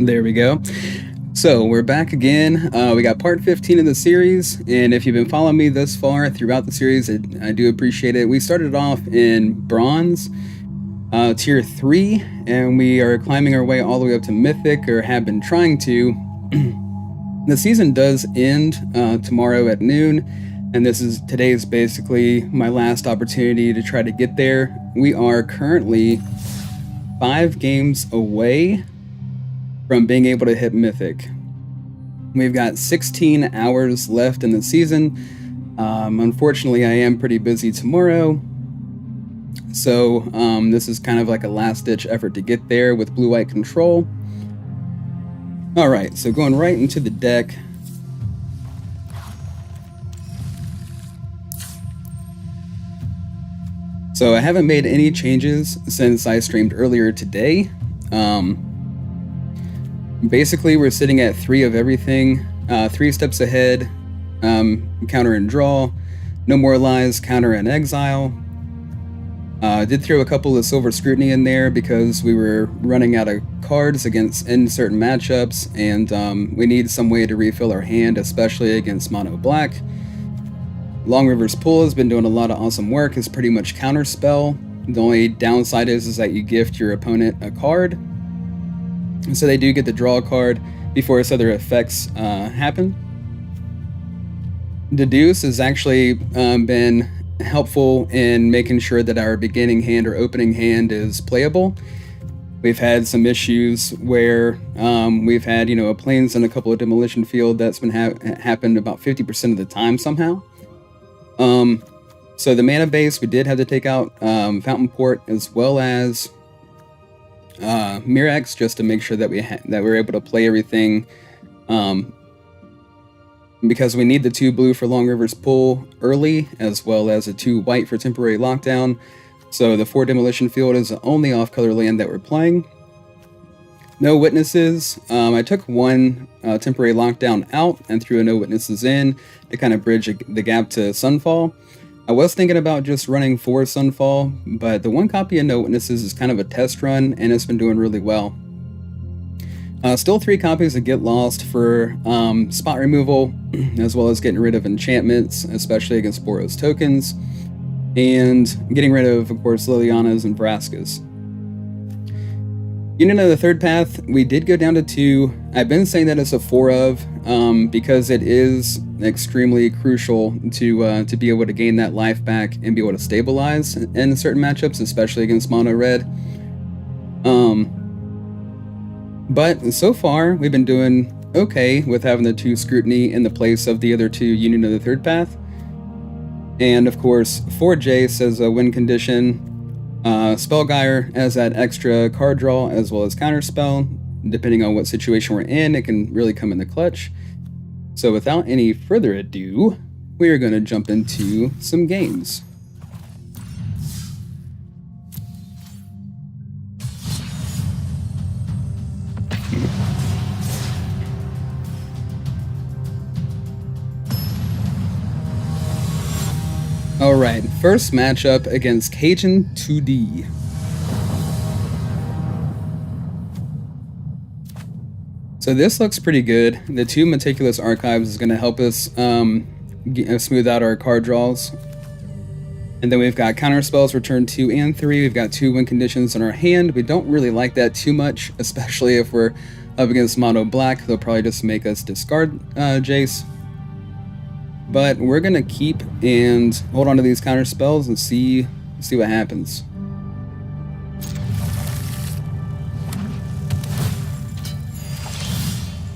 There we go. So we're back again. We got part 15 of the series, and if you've been following me thus far throughout the series, I do appreciate it. We started off in Bronze, Tier 3, and we are climbing our way all the way up to Mythic, or have been trying to. The season does end tomorrow at noon, and today's basically my last opportunity to try to get there. We are currently 5 games away from being able to hit Mythic. We've got 16 hours left in the season. Unfortunately, I am pretty busy tomorrow, so this is kind of like a last-ditch effort to get there with blue-white control. Alright, so going right into the deck. So I haven't made any changes since I streamed earlier today. Basically, we're sitting at 3 of everything. 3 steps ahead, counter and draw, no more lies, counter and exile. Did throw a couple of silver scrutiny in there because we were running out of cards in certain matchups, and we need some way to refill our hand, especially against mono black. Long River's Pool has been doing a lot of awesome work. It's pretty much counter spell. The only downside is that you gift your opponent a card, so they do get to draw a card before its other effects happen. Deduce has actually been helpful in making sure that our beginning hand or opening hand is playable. We've had some issues where we've had, a plains and a couple of demolition field that's been happened about 50% of the time somehow. So the mana base, we did have to take out Fountain Port as well as Mirax, just to make sure that we're able to play everything, because we need the 2 blue for Long River's Pool early, as well as a 2 white for temporary lockdown. So the 4 demolition field is the only off-color land that we're playing. No witnesses. I took 1 temporary lockdown out and threw a no witnesses in to kind of bridge the gap to Sunfall. I was thinking about just running 4 Sunfall, but the 1 copy of No Witnesses is kind of a test run, and it's been doing really well. Still 3 copies of Get Lost for spot removal, as well as getting rid of enchantments, especially against Boros tokens, and getting rid of course, Liliana's and Vraskas. Union of the Third Path, we did go down to 2. I've been saying that it's a 4 of, because it is extremely crucial to be able to gain that life back and be able to stabilize in certain matchups, especially against mono red. But so far, we've been doing okay with having the 2 scrutiny in the place of the other 2 Union of the Third Path. And of course, 4 Jace as a win condition. Spellgyre as that extra card draw as well as counterspell. Depending on what situation we're in, it can really come in the clutch. So without any further ado, we are going to jump into some games. Alright, first matchup against Cajun 2D. So this looks pretty good. The 2 Meticulous Archives is going to help us smooth out our card draws. And then we've got counter spells for turn 2 and 3. We've got 2 win conditions in our hand. We don't really like that too much, especially if we're up against mono black. They'll probably just make us discard Jace. But we're going to keep and hold on to these counter spells and see what happens.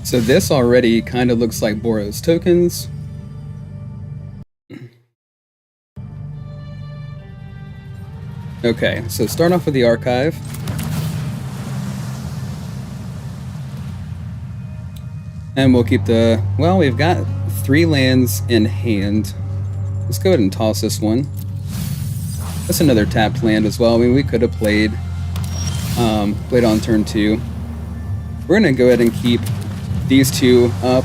So this already kind of looks like Boros tokens. Okay, so start off with the archive. And we'll keep we've got 3 lands in hand. Let's go ahead and toss this one. That's another tapped land as well. I mean, we could have played on turn 2. We're going to go ahead and keep these 2 up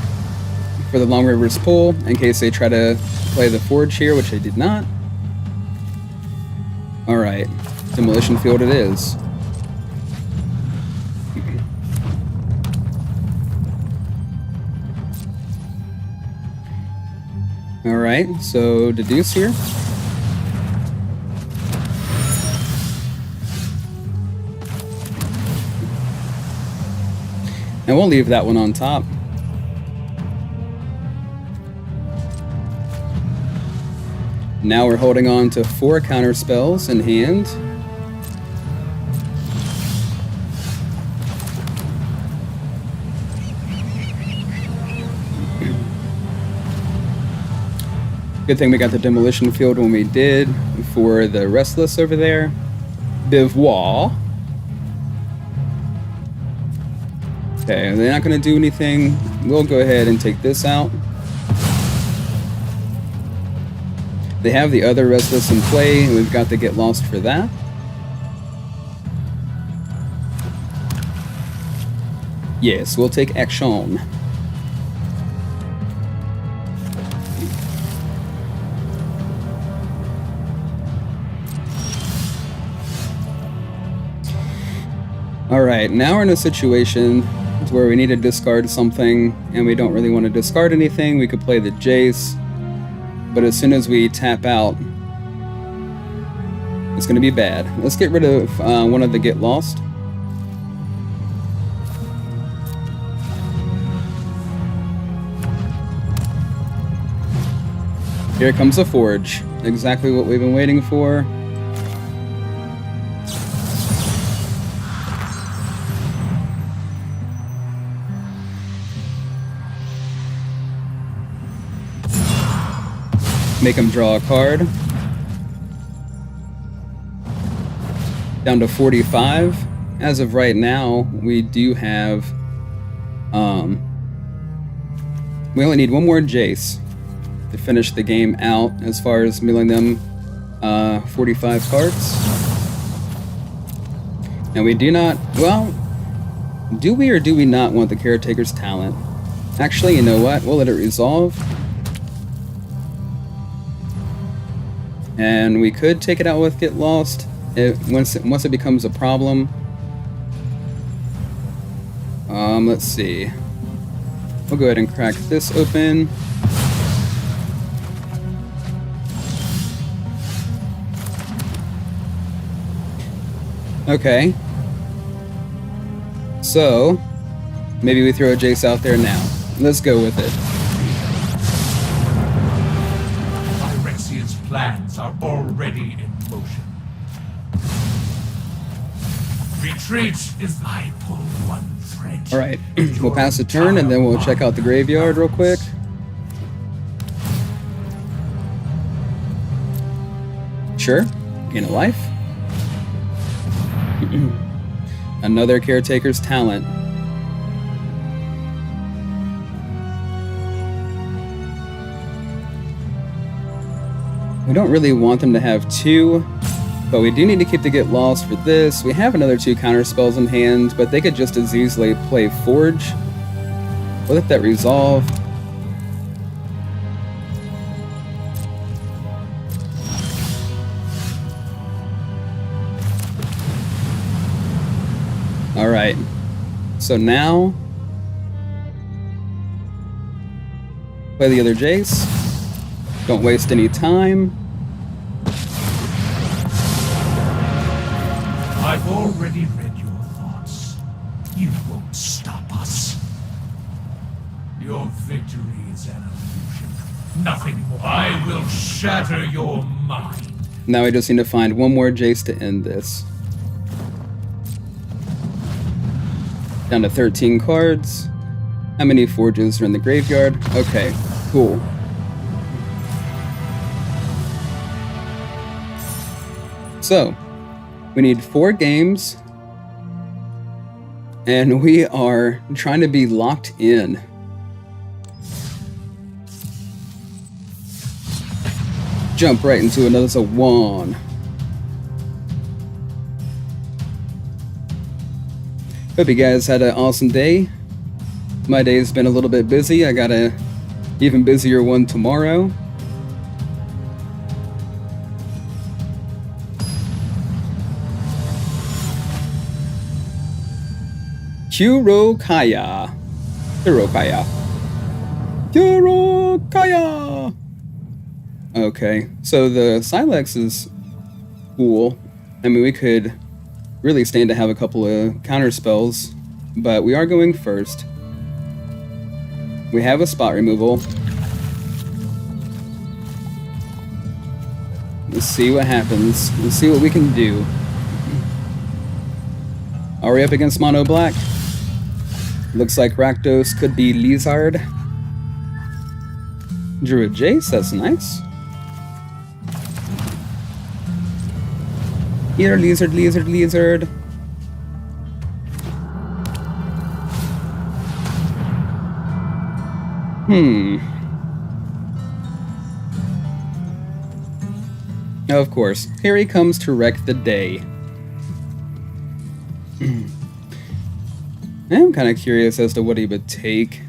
for the Long River's Pool in case they try to play the Forge here, which they did not. Alright, Demolition Field it is. Alright, so deduce here. And we'll leave that one on top. Now we're holding on to 4 counter spells in hand. Good thing we got the demolition field when we did for the Restless over there. Bivouac. Okay, they're not going to do anything. We'll go ahead and take this out. They have the other Restless in play, and we've got to get lost for that. Yes, we'll take action. Alright, now we're in a situation where we need to discard something, and we don't really want to discard anything. We could play the Jace, but as soon as we tap out, it's going to be bad. Let's get rid of one of the Get Lost. Here comes a Forge. Exactly what we've been waiting for. Make him draw a card. Down to 45. As of right now, we do have... we only need one more Jace to finish the game out as far as milling them 45 cards. And we do not... Well, do we or do we not want the Caretaker's Talent? Actually, you know what? We'll let it resolve. And we could take it out with Get Lost once it becomes a problem. Let's see. We'll go ahead and crack this open. Okay. So, maybe we throw a Jace out there now. Let's go with it. Plans are already in motion. Retreat is I pull one thread. Alright, we'll pass a turn and then we'll check out the graveyard real quick. Sure, gain a life. Another Caretaker's Talent. We don't really want them to have 2, but we do need to keep the Get Lost for this. We have another 2 counter spells in hand, but they could just as easily play Forge. We'll let that resolve. Alright, so now play the other Jace. Don't waste any time. I've already read your thoughts. You won't stop us. Your victory is an illusion. Nothing more. I will shatter your mind. Now we just need to find one more Jace to end this. Down to 13 cards. How many Forges are in the graveyard? Okay, cool. So, we need 4 games, and we are trying to be locked in. Jump right into another one. Hope you guys had an awesome day. My day's been a little bit busy. I got a even busier one tomorrow. Kurokaya. Kurokaya. Kurokaya. Okay, so the Silex is cool. I mean, we could really stand to have a couple of counter spells, but we are going first. We have a spot removal. Let's see what happens. Let's see what we can do. Are we up against Mono Black? Looks like Rakdos could be Lizard. Drew a Jace, that's nice. Here, Lizard, Lizard, Lizard. Of course, here he comes to wreck the day. I'm kind of curious as to what he would take.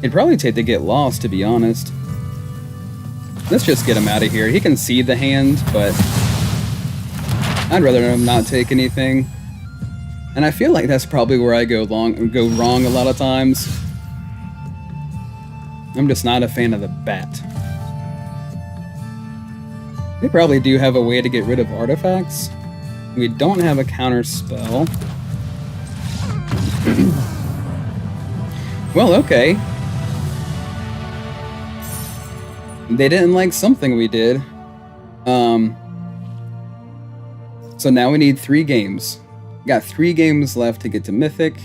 He'd probably take the Get Lost, to be honest. Let's just get him out of here. He can see the hand, but I'd rather him not take anything. And I feel like that's probably where I go wrong a lot of times. I'm just not a fan of the bat. They probably do have a way to get rid of artifacts. We don't have a counter spell. Well, okay. They didn't like something we did. So now we need 3 games. Got 3 games left to get to Mythic.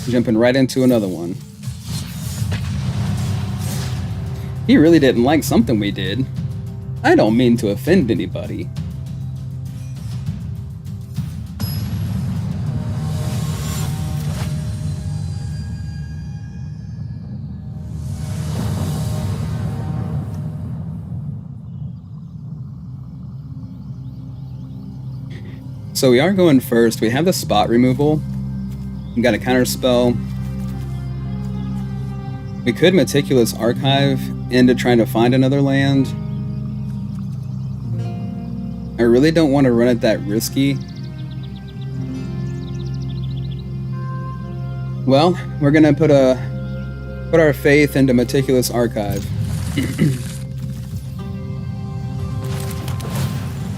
Jumping right into another one. He really didn't like something we did. I don't mean to offend anybody. So we are going first. We have the spot removal. We got a counter spell. We could Meticulous Archive into trying to find another land. I really don't want to run it that risky. Well, we're gonna put our faith into Meticulous Archive.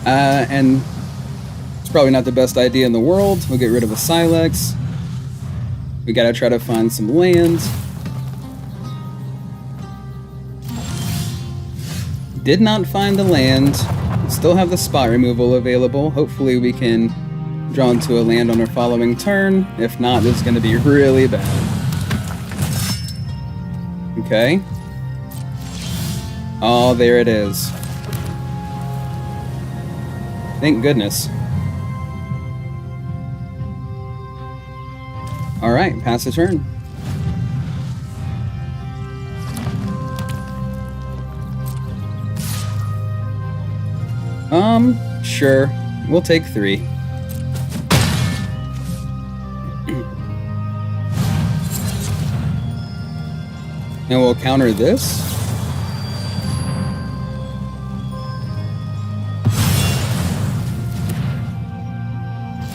And it's probably not the best idea in the world. We'll get rid of a Silex. We gotta try to find some land. Did not find the land. Still have the spot removal available. Hopefully we can draw into a land on our following turn. If not, this is gonna be really bad. Okay. Oh, there it is. Thank goodness. Alright, pass the turn. Sure. We'll take 3. And we'll counter this.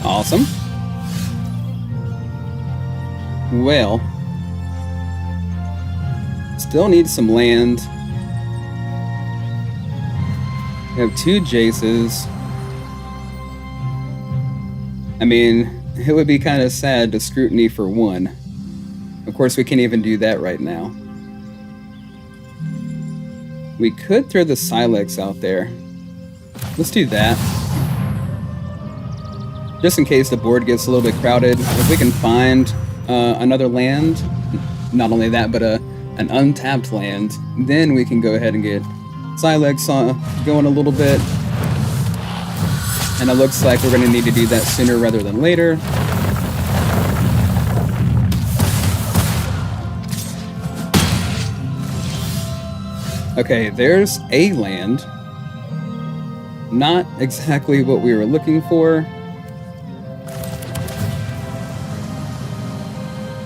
Awesome. Well, still need some land. We have 2 Jaces. I mean, it would be kind of sad to scrutiny for 1. Of course, we can't even do that right now. We could throw the Silex out there. Let's do that. Just in case the board gets a little bit crowded, if we can find another land, not only that, but an untapped land, then we can go ahead and get Silex going a little bit. And it looks like we're going to need to do that sooner rather than later. Okay, there's a land. Not exactly what we were looking for.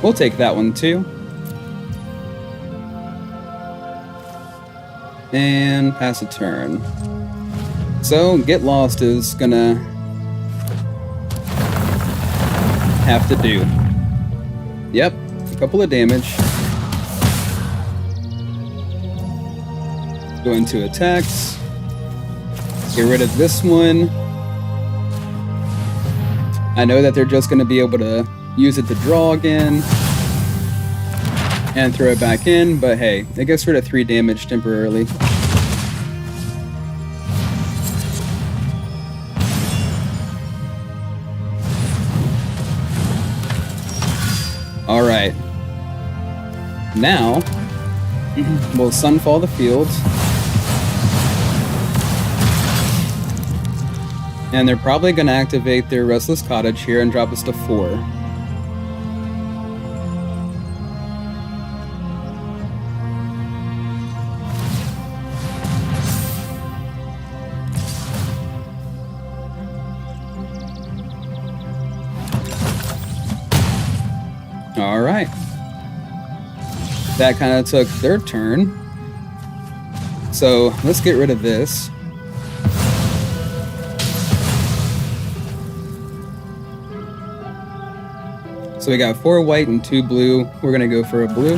We'll take that one too. And pass a turn. So, Get Lost is gonna have to do. Yep, a couple of damage. Go into attacks. Get rid of this one. I know that they're just going to be able to use it to draw again and throw it back in, but hey, it gets rid of 3 damage temporarily. Alright. Now, we'll Sunfall the field. And they're probably going to activate their Restless Cottage here and drop us to 4. Alright. That kind of took their turn. So let's get rid of this. So we got 4 white and 2 blue. We're going to go for a blue.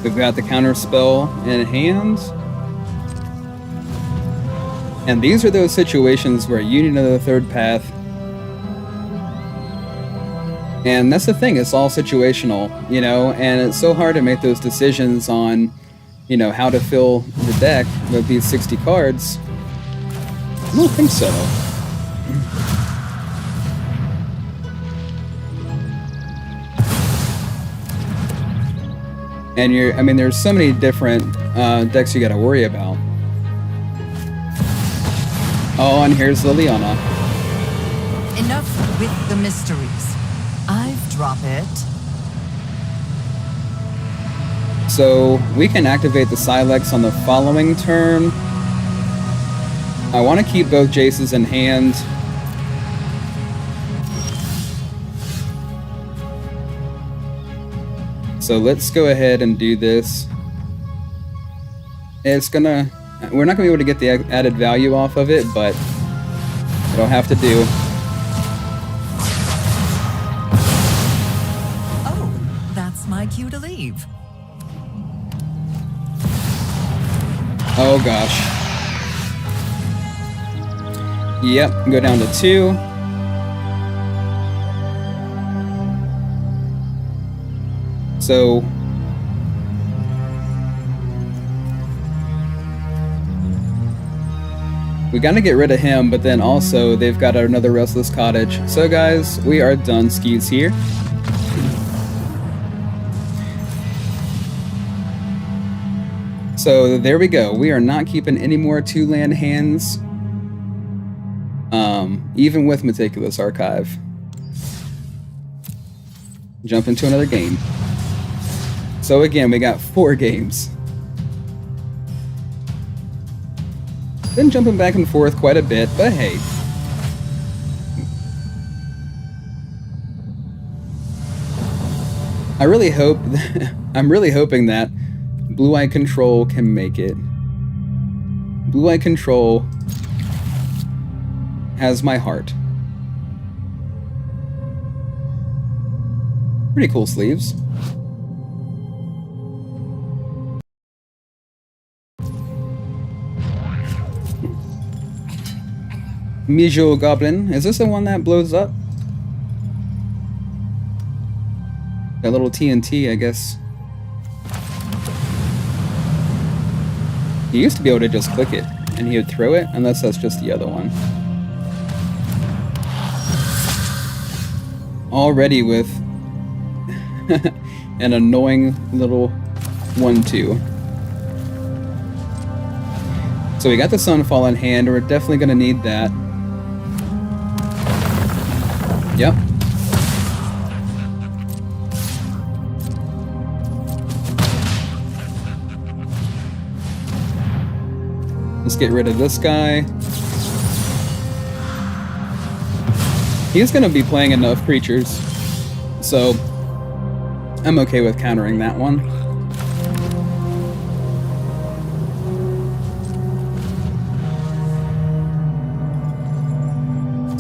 We've got the counter spell in hand. And these are those situations where you need another third path. And that's the thing, it's all situational, you know, and it's so hard to make those decisions on, you know, how to fill the deck with these 60 cards. I don't think so. And I mean, there's so many different decks you gotta worry about. Oh, and here's Liliana. Enough with the mysteries. I've dropped it. So we can activate the Silex on the following turn. I want to keep both Jaces in hand. So let's go ahead and do this. We're not going to be able to get the added value off of it, but it'll have to do. Oh, that's my cue to leave. Oh gosh. Yep, go down to 2. So we gotta get rid of him, but then also they've got another Restless Cottage. So guys, we are done skis here. So there we go. We are not keeping any more 2-land hands, even with Meticulous Archive. Jump into another game. So again, we got 4 games. Been jumping back and forth quite a bit, but hey. I'm really hoping that Blue-Eye Control can make it. Blue-Eye Control has my heart. Pretty cool sleeves. Mijo Goblin. Is this the one that blows up? That little TNT, I guess. He used to be able to just click it, and he would throw it, unless that's just the other one. Already with an annoying little 1/2. So we got the Sunfall in hand, we're definitely going to need that. Yep. Let's get rid of this guy. He's going to be playing enough creatures, so I'm okay with countering that one.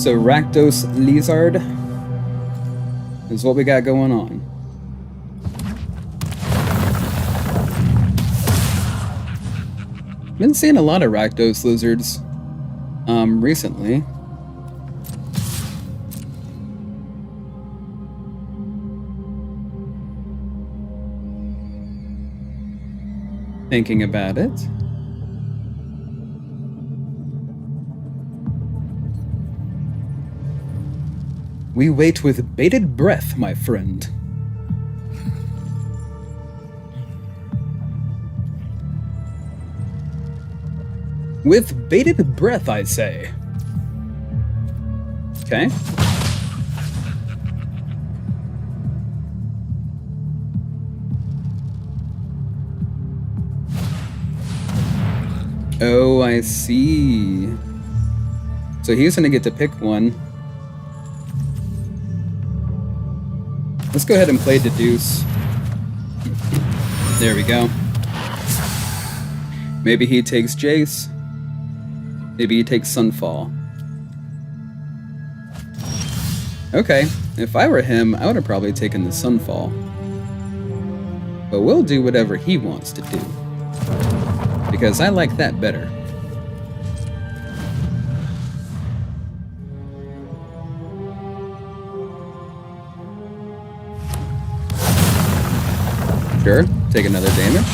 So Rakdos Lizard is what we got going on. Been seeing a lot of Rakdos lizards recently. Thinking about it. We wait with bated breath, my friend. With bated breath, I say. Okay. Oh, I see. So he's gonna get to pick one. Let's go ahead and play Deduce. There we go. Maybe he takes Jace. Maybe he takes Sunfall. Okay, if I were him, I would have probably taken the Sunfall. But we'll do whatever he wants to do. Because I like that better. Sure, take another damage.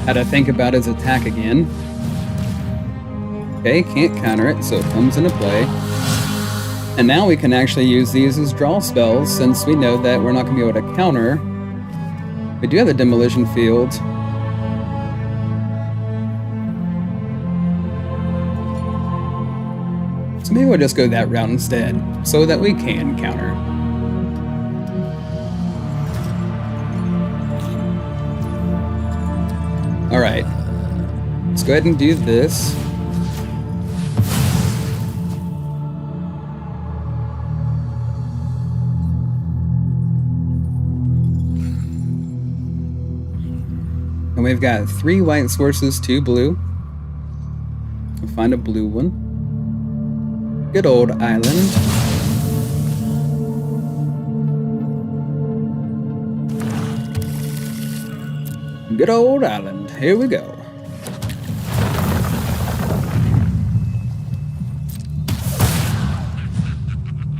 Had to think about his attack again. Okay, can't counter it, so it comes into play. And now we can actually use these as draw spells, since we know that we're not going to be able to counter. We do have the Demolition Field. So maybe we'll just go that route instead, so that we can counter. Alright, let's go ahead and do this. And we've got 3 white sources, 2 blue. We'll find a blue one. Good old island. Good old island. Here we go.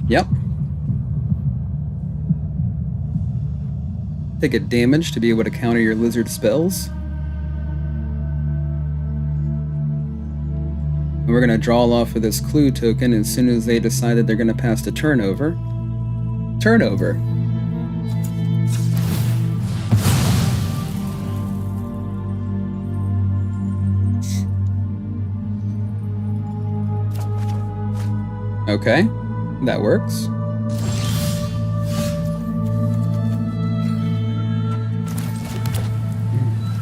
Yep. Take a damage to be able to counter your lizard spells. And we're going to draw off of this clue token as soon as they decided they're going to pass the turnover. Turnover. Okay, that works.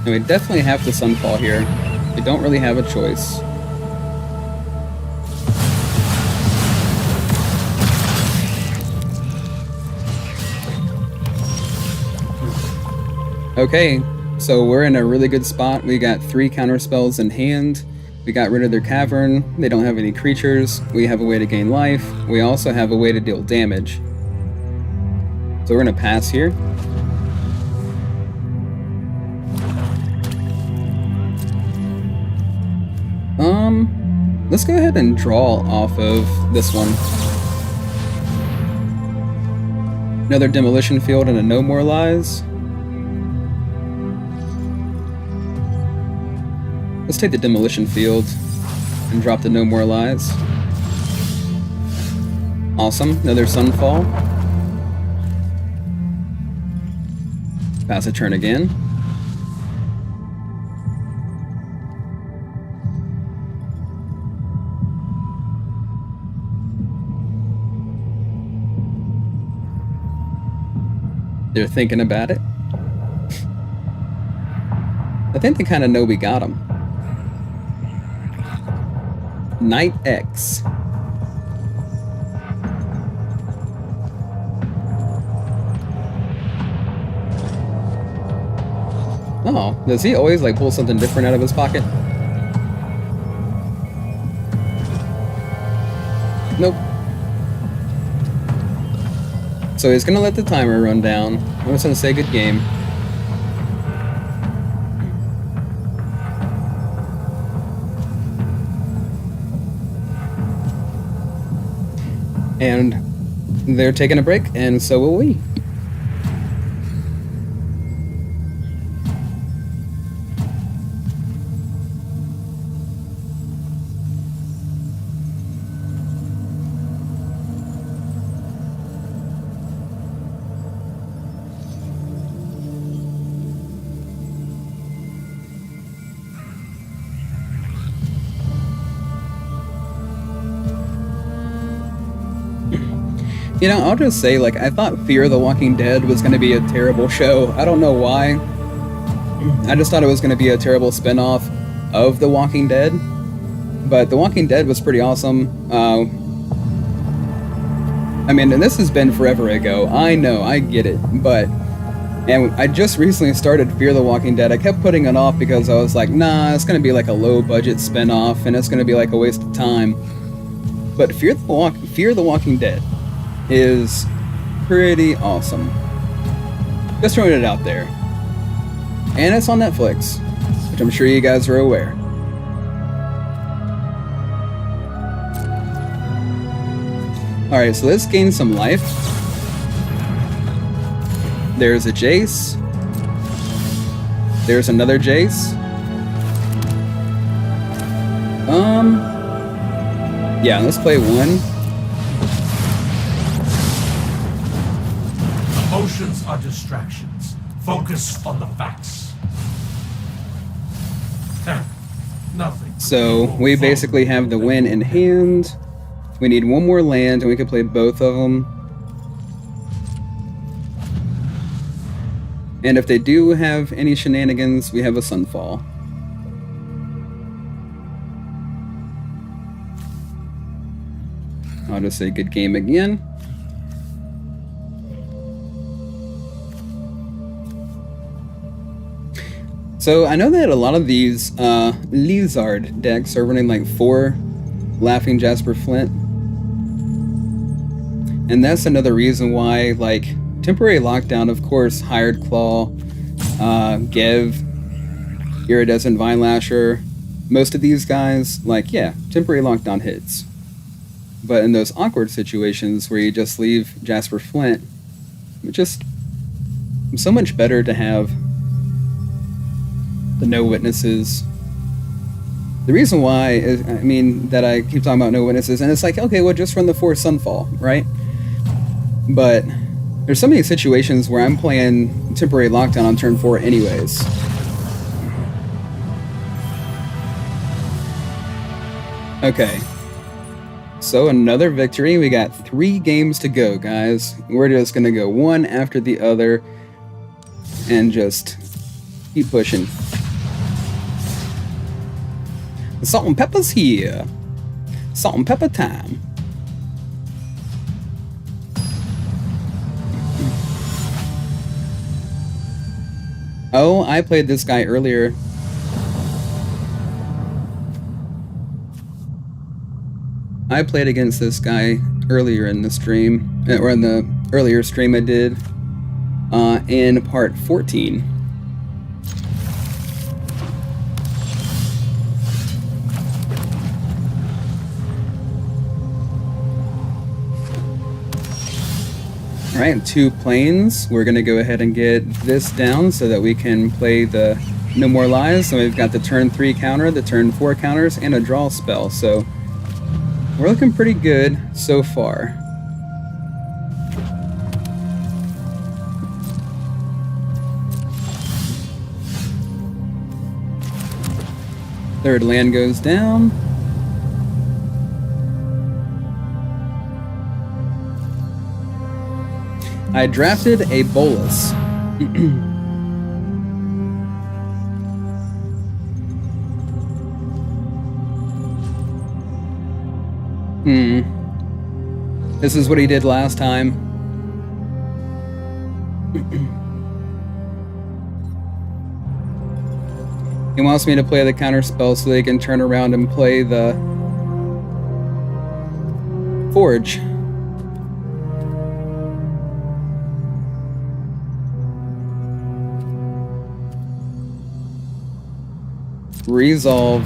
And we definitely have to Sunfall here. We don't really have a choice. Okay, so we're in a really good spot. We got 3 counter spells in hand. We got rid of their cavern. They don't have any creatures. We have a way to gain life. We also have a way to deal damage. So we're gonna pass here. Let's go ahead and draw off of this one. Another Demolition Field and a No More Lies. Let's take the Demolition Field and drop the No More Lies. Awesome, another Sunfall. Pass a turn again. They're thinking about it. I think they kind of know we got them. Knight X. Oh, does he always like pull something different out of his pocket? Nope. So he's gonna let the timer run down. I'm just gonna say good game. And they're taking a break, and so will we. You know, I'll just say, like, I thought Fear the Walking Dead was going to be a terrible show. I don't know why. I just thought it was going to be a terrible spin-off of The Walking Dead. But The Walking Dead was pretty awesome. I mean, and this has been forever ago. I know, I get it. But, and I just recently started Fear the Walking Dead. I kept putting it off because I was like, nah, it's going to be like a low-budget spin-off, and it's going to be like a waste of time. But Fear the Walking Dead is pretty awesome. Just throwing it out there. And it's on Netflix, which I'm sure you guys are aware. Alright, so let's gain some life. There's a Jace. There's another Jace. Yeah, let's play one. Emotions are distractions. Focus on the facts. Nothing. So we basically have the win in hand. We need one more land, and we can play both of them. And if they do have any shenanigans, we have a Sunfall. I'll just say good game again. So I know that a lot of these Lizard decks are running like 4 Laughing Jasper Flint. And that's another reason why, like, Temporary Lockdown, of course, Hired Claw, Gev, Iridescent Vine Lasher, most of these guys, like, yeah, Temporary Lockdown hits. But in those awkward situations where you just leave Jasper Flint, it's just so much better to have the no witnesses. The reason why is, I mean, that I keep talking about no witnesses, and it's like, okay, well, just run the 4 Sunfall, right? But there's so many situations where I'm playing Temporary Lockdown on turn 4 anyways. Okay. So another victory. We got 3 games to go, guys. We're just gonna go one after the other and just keep pushing. The salt and pepper's here. Salt and pepper time. Oh, I played this guy earlier. I played against this guy earlier in the stream, or in the earlier stream I did, in part 14. Alright, 2 planes. We're going to go ahead and get this down so that we can play the No More Lies. So we've got the turn 3 counter, the turn 4 counters, and a draw spell. So we're looking pretty good so far. Third land goes down. I drafted a Bolus. This is what he did last time. He wants me to play the counter spell so they can turn around and play the Forge. Resolve.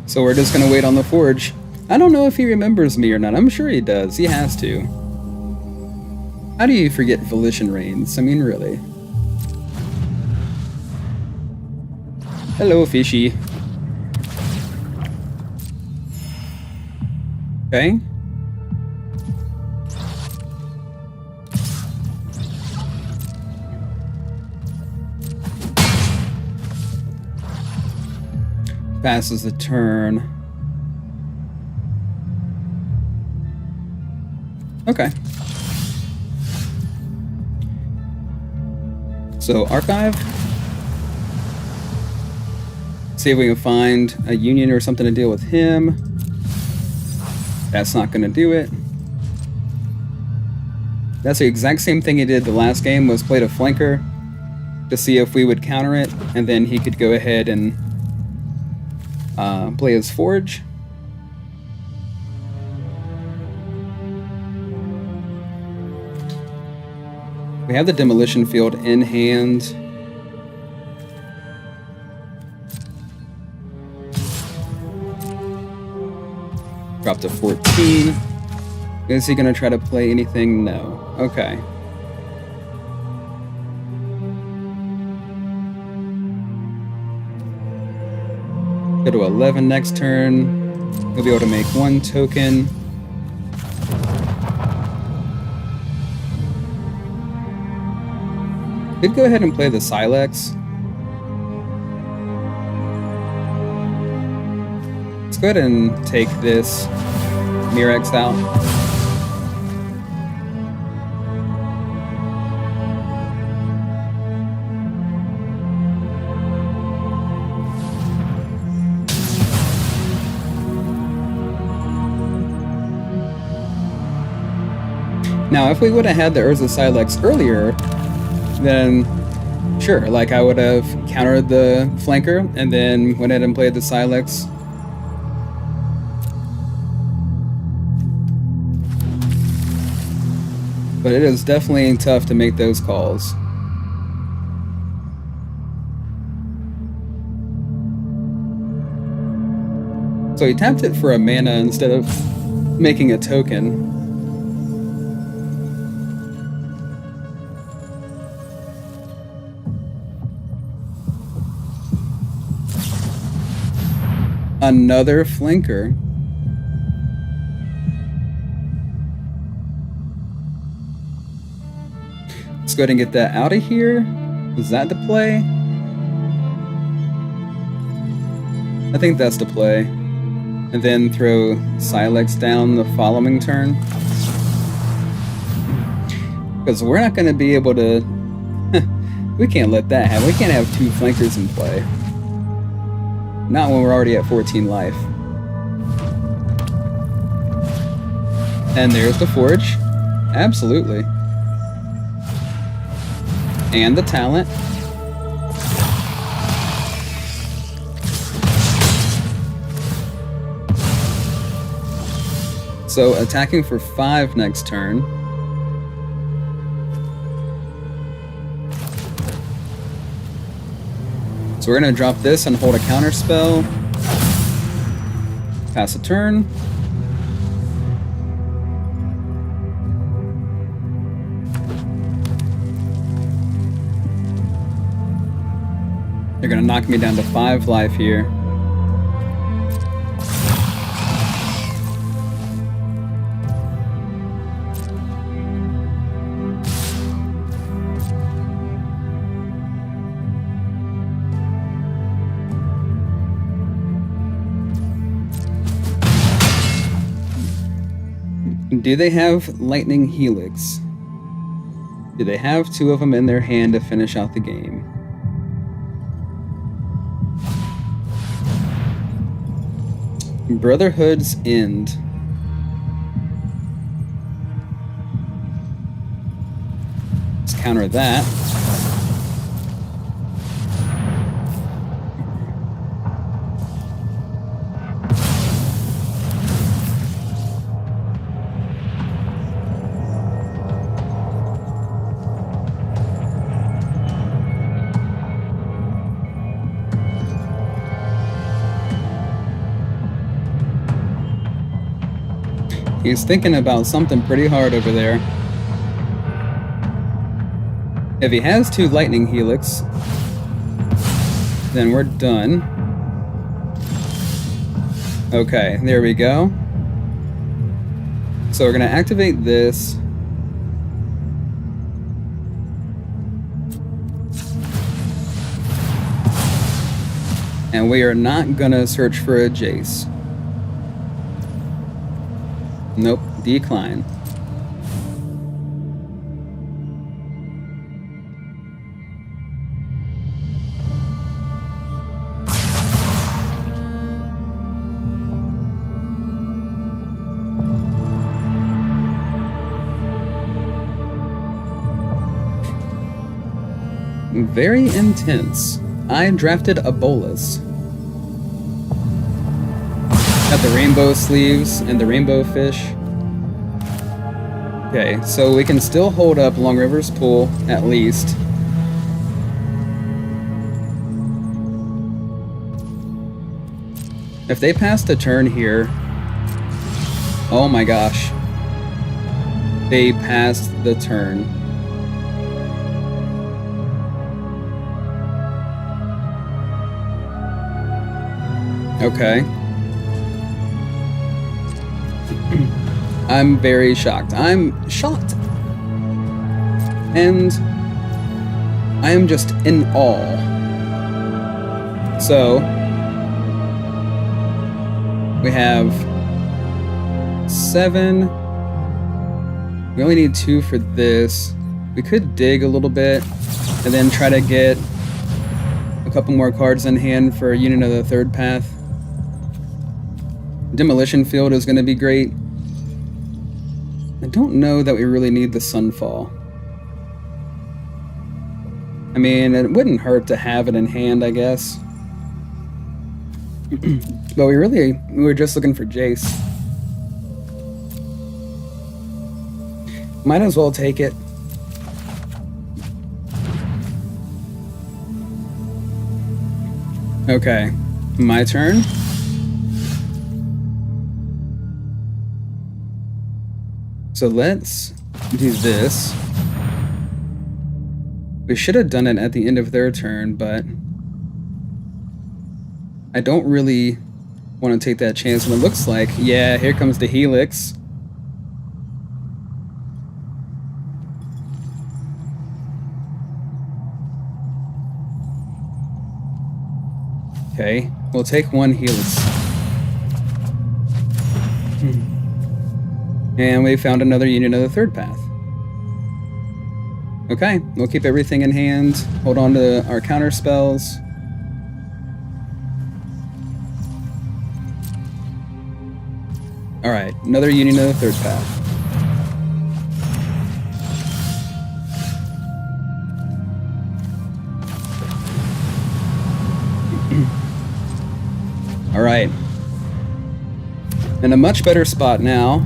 So we're just gonna wait on the Forge. I don't know if he remembers me or not. I'm sure he does. He has to. How do you forget Volition Reigns? I mean, really. Hello, fishy. Okay. Passes the turn. Okay. So, Archive. See if we can find a union or something to deal with him. That's not going to do it. That's the exact same thing he did the last game, was played a flanker to see if we would counter it, and then he could go ahead and play his Forge. We have the Demolition Field in hand. Drop to 14. Is he going to try to play anything? No. Okay. Go to 11 next turn. We'll be able to make 1 token. Could go ahead and play the Silex. Let's go ahead and take this Mirex out. Now, if we would have had the Urza Silex earlier, then sure, like I would have countered the flanker and then went ahead and played the Silex. But it is definitely tough to make those calls. So he tapped it for a mana instead of making a token. Another flanker. Let's go ahead and get that out of here. Was that the play? I think that's the play. And then throw Silex down the following turn. Because we're not going to be able to... we can't let that happen. We can't have 2 flankers in play. Not when we're already at 14 life. And there's the Forge. Absolutely. And the talent. So attacking for 5 next turn. So we're going to drop this and hold a counter spell. Pass a turn. They're going to knock me down to 5 life here. Do they have Lightning Helix? Do they have 2 of them in their hand to finish out the game? Brotherhood's End. Let's counter that. He's thinking about something pretty hard over there. If he has 2 lightning helix, then we're done. Okay, there we go. So we're gonna activate this. And we are not gonna search for a Jace. Nope, decline. Very intense. I drafted a bolus. Got the rainbow sleeves and the rainbow fish. Okay, so we can still hold up Long River's Pool, at least. If they pass the turn here... Oh my gosh. They passed the turn. Okay. I'm very shocked. I'm shocked. And I am just in awe. So we have 7. We only need 2 for this. We could dig a little bit and then try to get a couple more cards in hand for Union of the Third Path. Demolition Field is going to be great. I don't know that we really need the Sunfall. I mean, it wouldn't hurt to have it in hand, I guess. But we were just looking for Jace. Might as well take it. Okay, my turn. So let's do this. We should have done it at the end of their turn, but I don't really want to take that chance. And it looks like, yeah, here comes the Helix. Okay, we'll take 1 Helix. And we found another Union of the Third Path. Okay, we'll keep everything in hand. Hold on to our counter spells. Alright, another Union of the Third Path. Alright. In a much better spot now.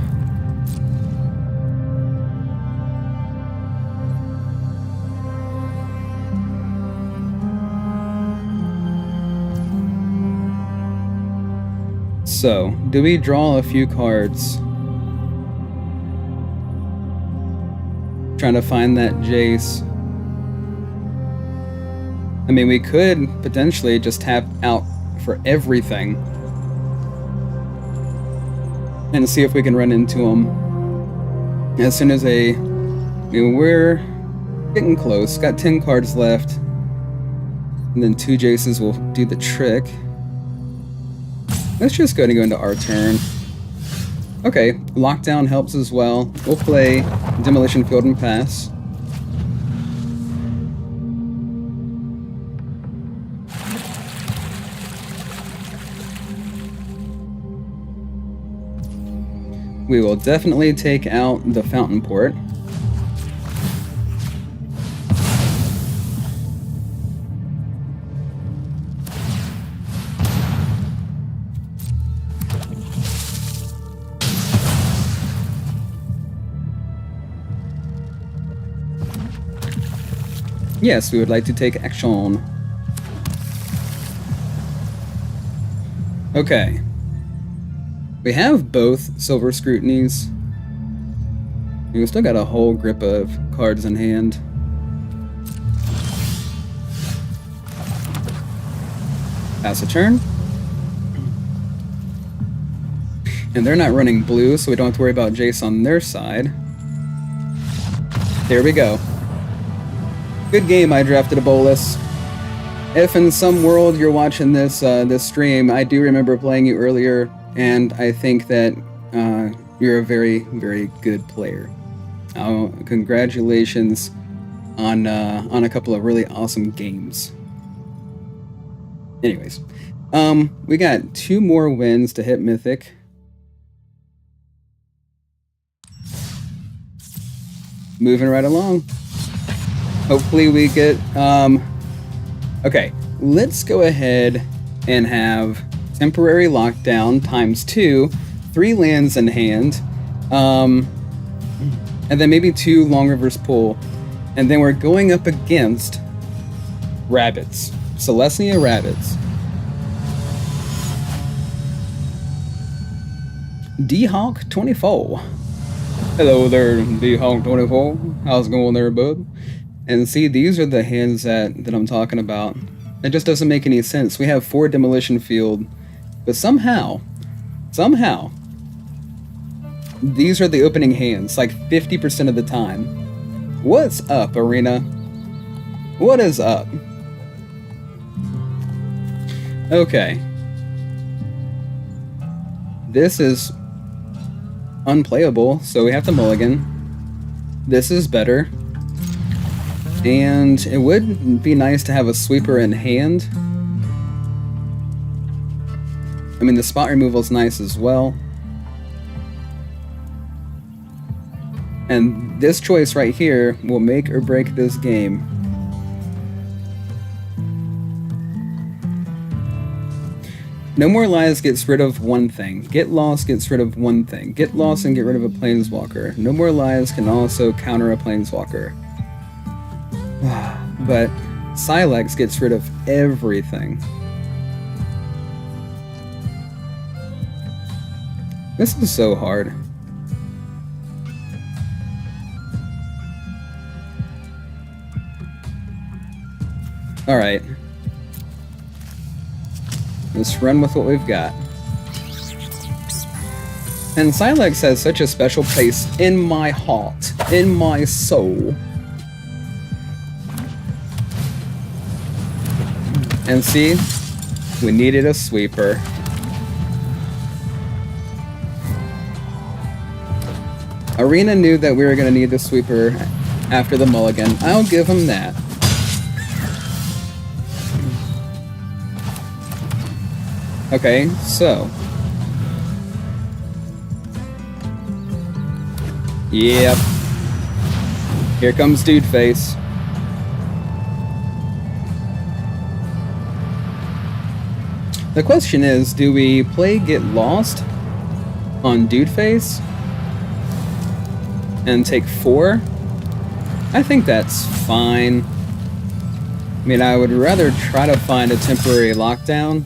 So, do we draw a few cards? Trying to find that Jace. I mean, we could potentially just tap out for everything and see if we can run into them as soon as I mean, we're getting close. Got 10 cards left, and then 2 Jaces will do the trick. Let's just go ahead and go into our turn. Okay, Lockdown helps as well. We'll play Demolition Field and pass. We will definitely take out the Fountain Port. Yes, we would like to take action. Okay. We have both Silver Scrutinies. We still got a whole grip of cards in hand. Pass a turn. And they're not running blue, so we don't have to worry about Jace on their side. There we go. Good game, I drafted a Bolus. If in some world you're watching this this stream, I do remember playing you earlier, and I think that you're a very, very good player. Congratulations on a couple of really awesome games. Anyways, we got 2 more wins to hit Mythic. Moving right along. Hopefully we get, okay, let's go ahead and have temporary lockdown times 2, 3 lands in hand, and then maybe 2 long reverse pull, and then we're going up against rabbits, Celestia rabbits. D-Hawk 24. Hello there, D-Hawk 24. How's it going there, bud? And see, these are the hands that I'm talking about. It just doesn't make any sense. We have 4 Demolition Field, but somehow, these are the opening hands, like 50% of the time. What's up, Arena? What is up? Okay. This is unplayable, so we have to mulligan. This is better. And it would be nice to have a sweeper in hand. I mean, the spot removal is nice as well. And this choice right here will make or break this game. No More Lies gets rid of one thing. Get Lost gets rid of one thing. Get Lost and get rid of a Planeswalker. No More Lies can also counter a Planeswalker. But Sylex gets rid of everything. This is so hard. Alright. Let's run with what we've got. And Sylex has such a special place in my heart, in my soul. And see, we needed a sweeper. Arena knew that we were going to need the sweeper after the mulligan. I'll give him that. Okay, so. Yep. Here comes Dude Face. The question is, do we play Get Lost on Dude Face and take 4? I think that's fine. I mean, I would rather try to find a temporary lockdown,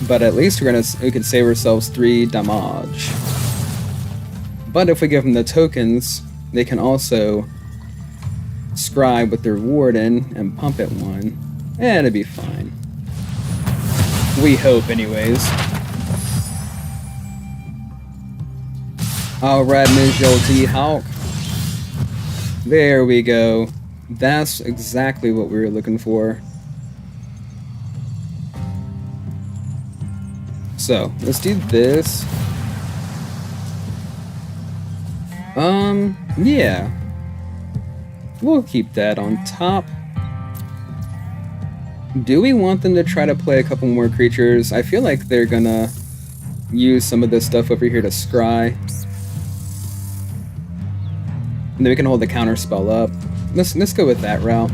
but at least we could save ourselves 3 damage. But if we give them the tokens, they can also scribe with their warden and pump it 1. It'll be fine. We hope, anyways. Alright, Ms. D-Hawk. There we go. That's exactly what we were looking for. So, let's do this. Yeah. We'll keep that on top. Do we want them to try to play a couple more creatures? I feel like they're gonna use some of this stuff over here to scry. And then we can hold the counter spell up. Let's go with that route.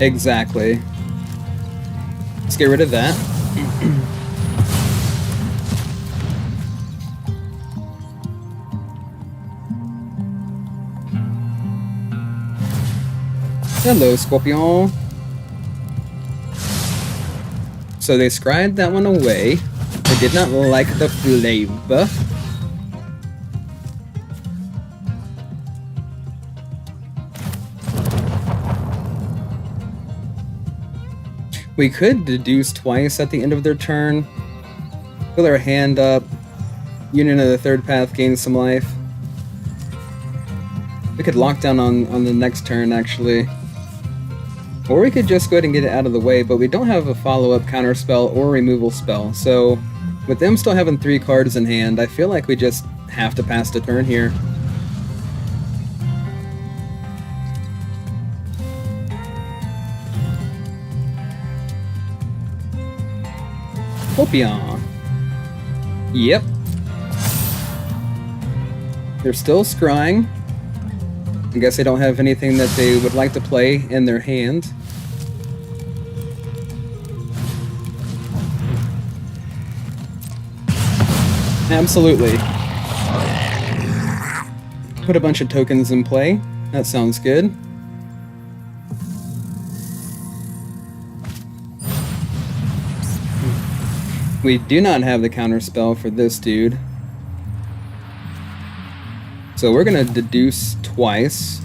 Exactly. Let's get rid of that. Hello, Scorpion. So they scried that one away. I did not like the flavor. We could deduce twice at the end of their turn. Fill our hand up. Union of the third path gains some life. We could lock down on the next turn, actually. Or we could just go ahead and get it out of the way, but we don't have a follow-up counterspell or removal spell. So, with them still having 3 cards in hand, I feel like we just have to pass the turn here. Scorpion. Yep. They're still scrying. I guess they don't have anything that they would like to play in their hand. Absolutely. Put a bunch of tokens in play. That sounds good. We do not have the counter spell for this dude. So we're gonna deduce twice.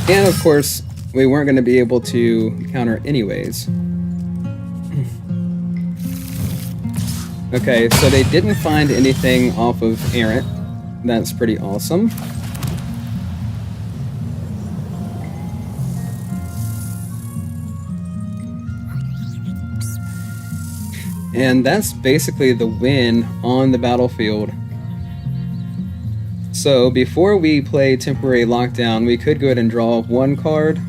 And of course, we weren't gonna be able to counter anyways. Okay, so they didn't find anything off of Errant. That's pretty awesome. And that's basically the win on the battlefield. So before we play Temporary Lockdown, we could go ahead and draw 1 card.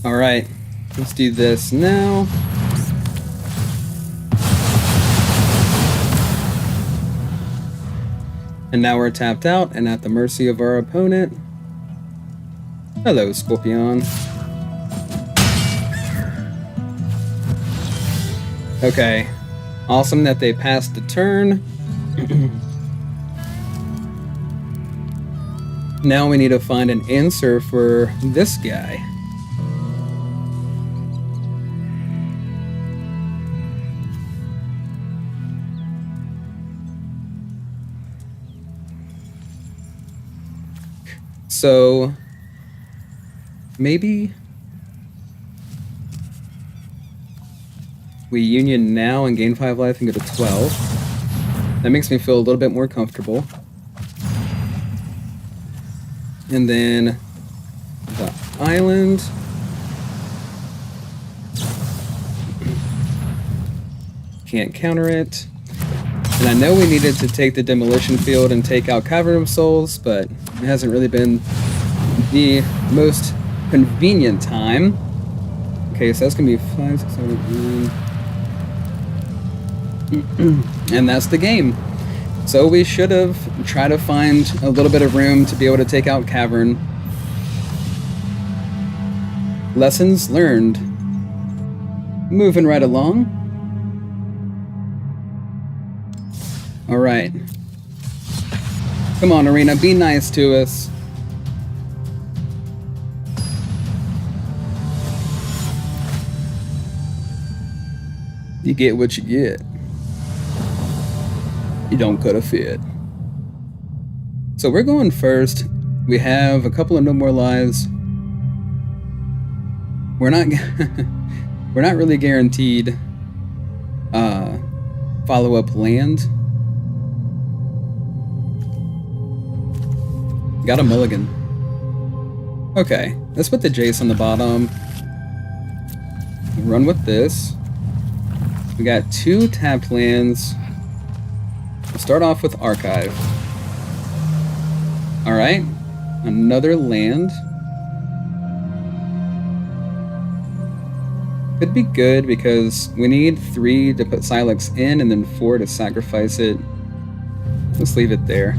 Alright, let's do this now. And now we're tapped out and at the mercy of our opponent. Hello, Scorpion. Okay. Awesome that they passed the turn. Now we need to find an answer for this guy. So maybe we union now and gain 5 life and go to 12. That makes me feel a little bit more comfortable. And then the island. Can't counter it. And I know we needed to take the demolition field and take out Cavern of Souls, but it hasn't really been the most convenient time. Okay, so that's gonna be 5, 6, 7, 8, 9. And that's the game. So we should have tried to find a little bit of room to be able to take out Cavern. Lessons learned. Moving right along. Alright. Come on, Arena, be nice to us. You get what you get. You don't cut a fit. So we're going first. We have a couple of no more lives. We're not we're not really guaranteed follow-up land. Got a mulligan. Okay, let's put the Jace on the bottom. Run with this. We got 2 tapped lands. We'll start off with Archive. Alright, another land. Could be good because we need 3 to put Silex in and then 4 to sacrifice it. Let's leave it there.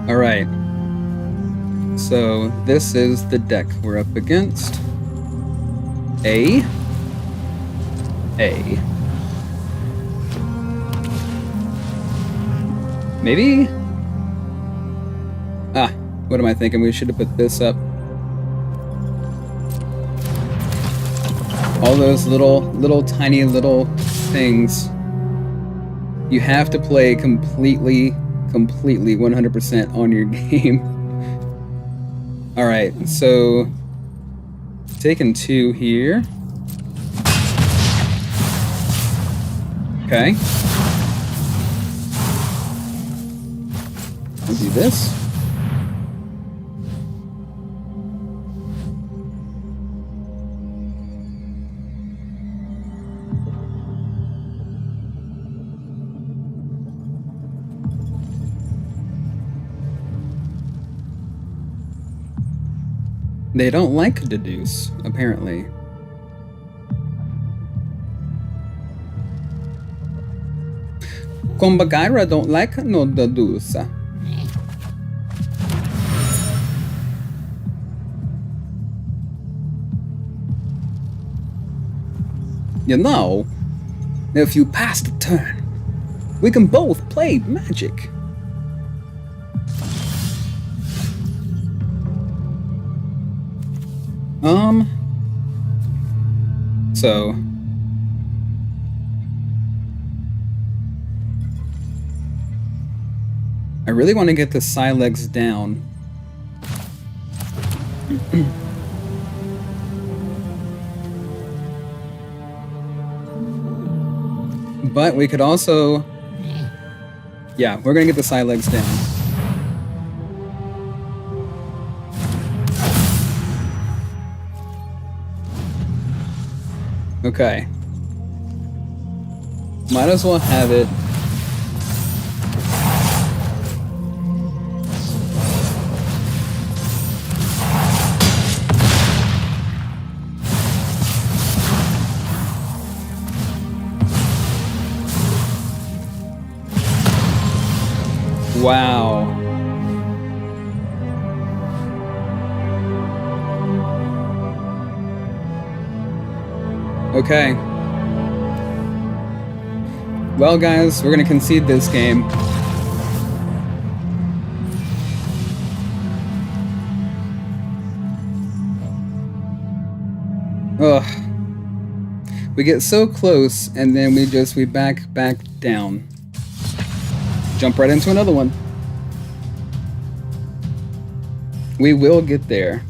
Alright. So this is the deck we're up against. A. Maybe? Ah, what am I thinking? We should have put this up. All those little tiny little things. You have to play completely 100% on your game. Alright, so taking 2 here. Okay. I'll do this. They don't like deduce, apparently. Magicera don't like no deduce. You know, if you pass the turn, we can both play magic. So I really want to get the Silex down. But we could also... Yeah, we're gonna get the Silex down. Okay. Might as well have it. Wow. Okay. Well, guys, we're gonna concede this game. Ugh. We get so close, and then we back down. Jump right into another one. We will get there.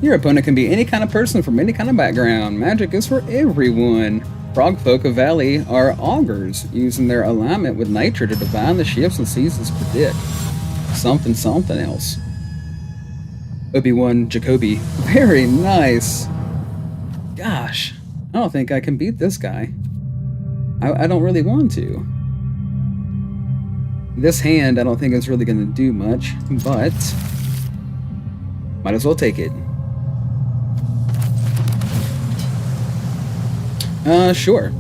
Your opponent can be any kind of person from any kind of background. Magic is for everyone. Frogfolk of Valley are augurs, using their alignment with nature to divine the shifts and seasons predict. Something else. Obi-Wan Jacoby. Very nice. Gosh, I don't think I can beat this guy. I don't really want to. This hand I don't think is really going to do much, but might as well take it. Sure.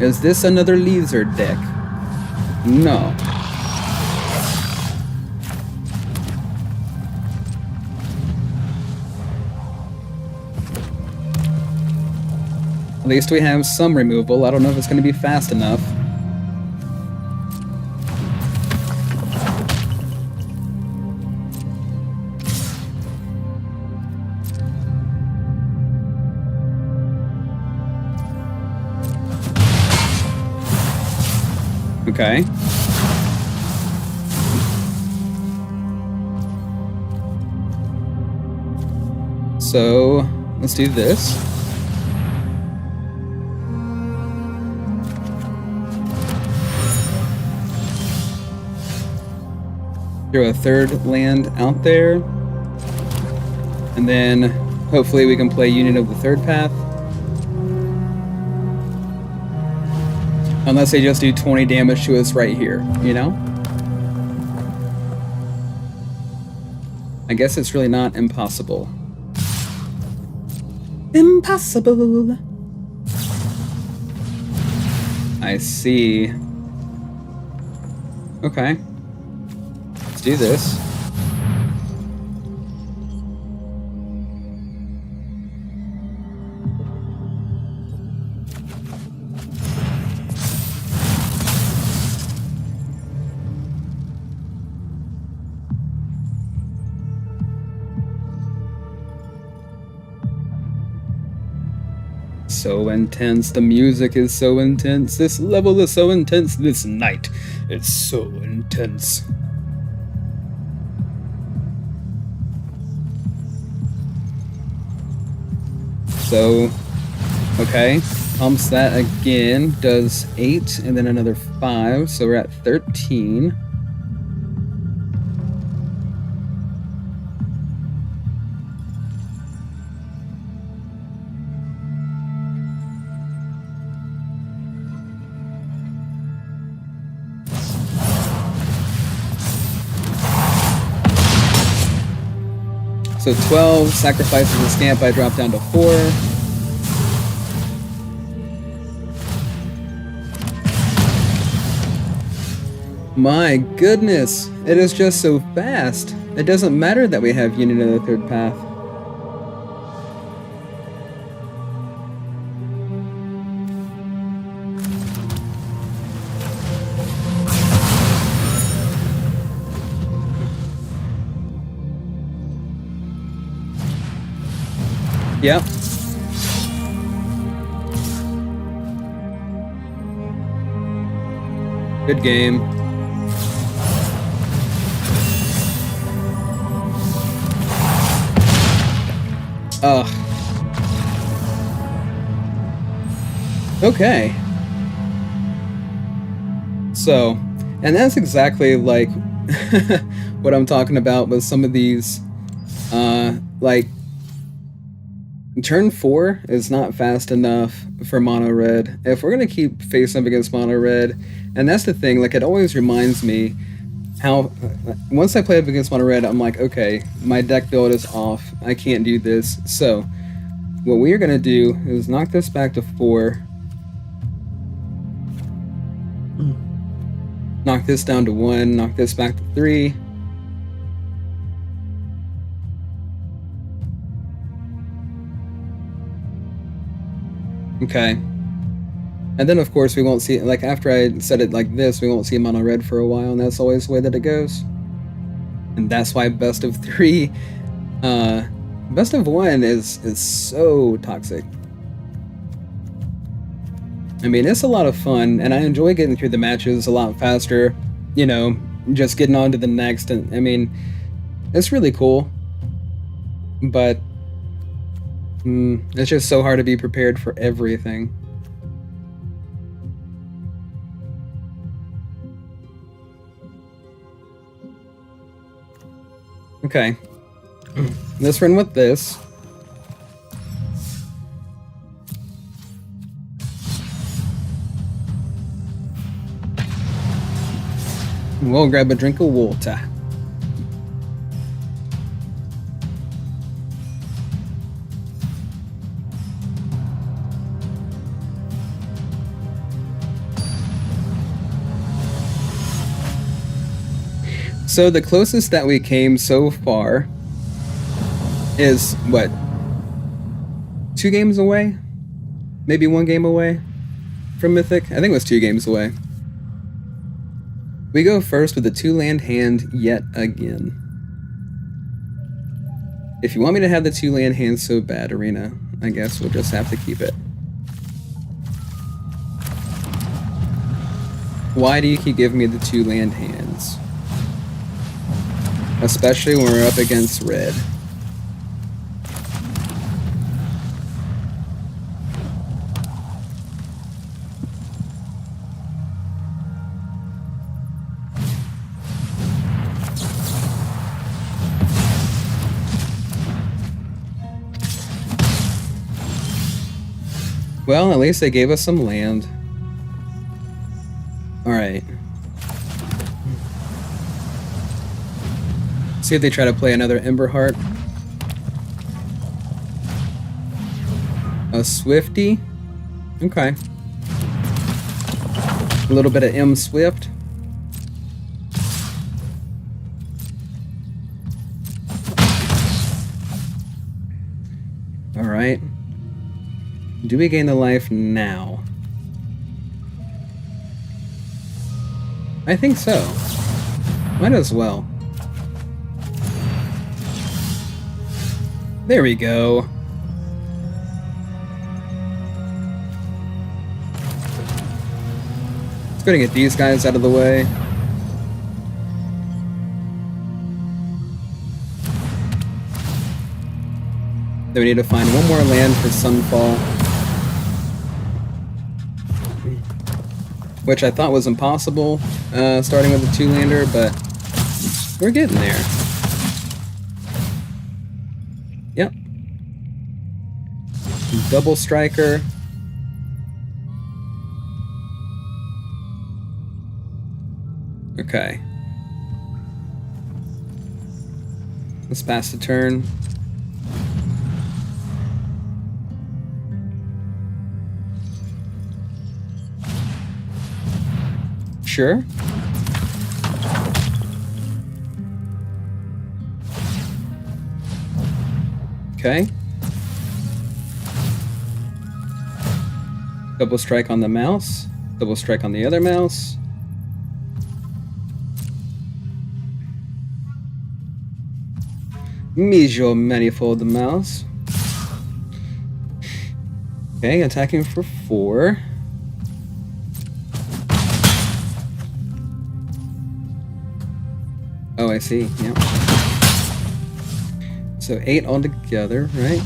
Is this another lizard deck? No. At least we have some removal. I don't know if it's going to be fast enough. Okay. So, let's do this. Throw a third land out there. And then, hopefully we can play Union of the Third Path. Unless they just do 20 damage to us right here, you know? I guess it's really not impossible. Impossible! I see. Okay. Let's do this. So intense. The music is so intense. This level is so intense. This night is so intense. So, okay. Pumps that again. Does 8 and then another 5. So we're at 13. So 12, sacrifices the scamp, I drop down to 4. My goodness, it is just so fast. It doesn't matter that we have Union of the Third Path. Yep. Good game. Ugh. Okay. So, and that's exactly like what I'm talking about with some of these, like, turn 4 is not fast enough for mono red. If we're gonna keep facing up against mono red, and that's the thing, like, it always reminds me how once I play up against mono red, I'm like, okay, my deck build is off. I can't do this. So what we are gonna do is knock this back to 4. Knock this down to 1, knock this back to 3. Okay. And then, of course, we won't see, like, after I set it like this, we won't see mono red for a while, and that's always the way that it goes. And that's why best of 3, best of 1 is so toxic. I mean, it's a lot of fun, and I enjoy getting through the matches a lot faster, you know, just getting on to the next, and, I mean, it's really cool. But it's just so hard to be prepared for everything. Okay. Let's run with this. We'll grab a drink of water. So the closest that we came so far is, what, 2 games away? Maybe 1 game away from Mythic? I think it was 2 games away. We go first with a 2-land hand yet again. If you want me to have the 2-land hand so bad, Arena, I guess we'll just have to keep it. Why do you keep giving me the 2-land hands? Especially when we're up against red. Well, at least they gave us some land. Alright. See if they try to play another Ember Heart. A Swifty. Okay. A little bit of M Swift. Alright. Do we gain the life now? I think so. Might as well. There we go. Let's go to get these guys out of the way. Then we need to find one more land for Sunfall, which I thought was impossible, starting with a 2-lander, but we're getting there. Yep. Double Striker. Okay. Let's pass the turn. Sure. Okay. Double strike on the mouse. Double strike on the other mouse. Mijo manifold the mouse. Okay, attacking for 4. Oh, I see. Yep. So 8 altogether, right?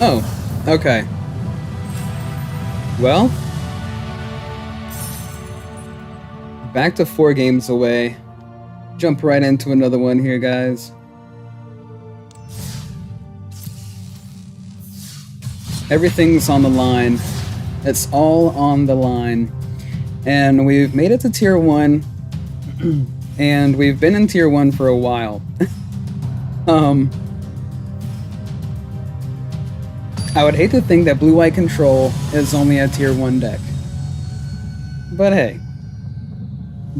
Oh, okay. Well, back to 4 games away. Jump right into another one here, guys. Everything's on the line. It's all on the line. And we've made it to tier 1. And we've been in tier 1 for a while. I would hate to think that blue-white control is only a tier 1 deck. But hey.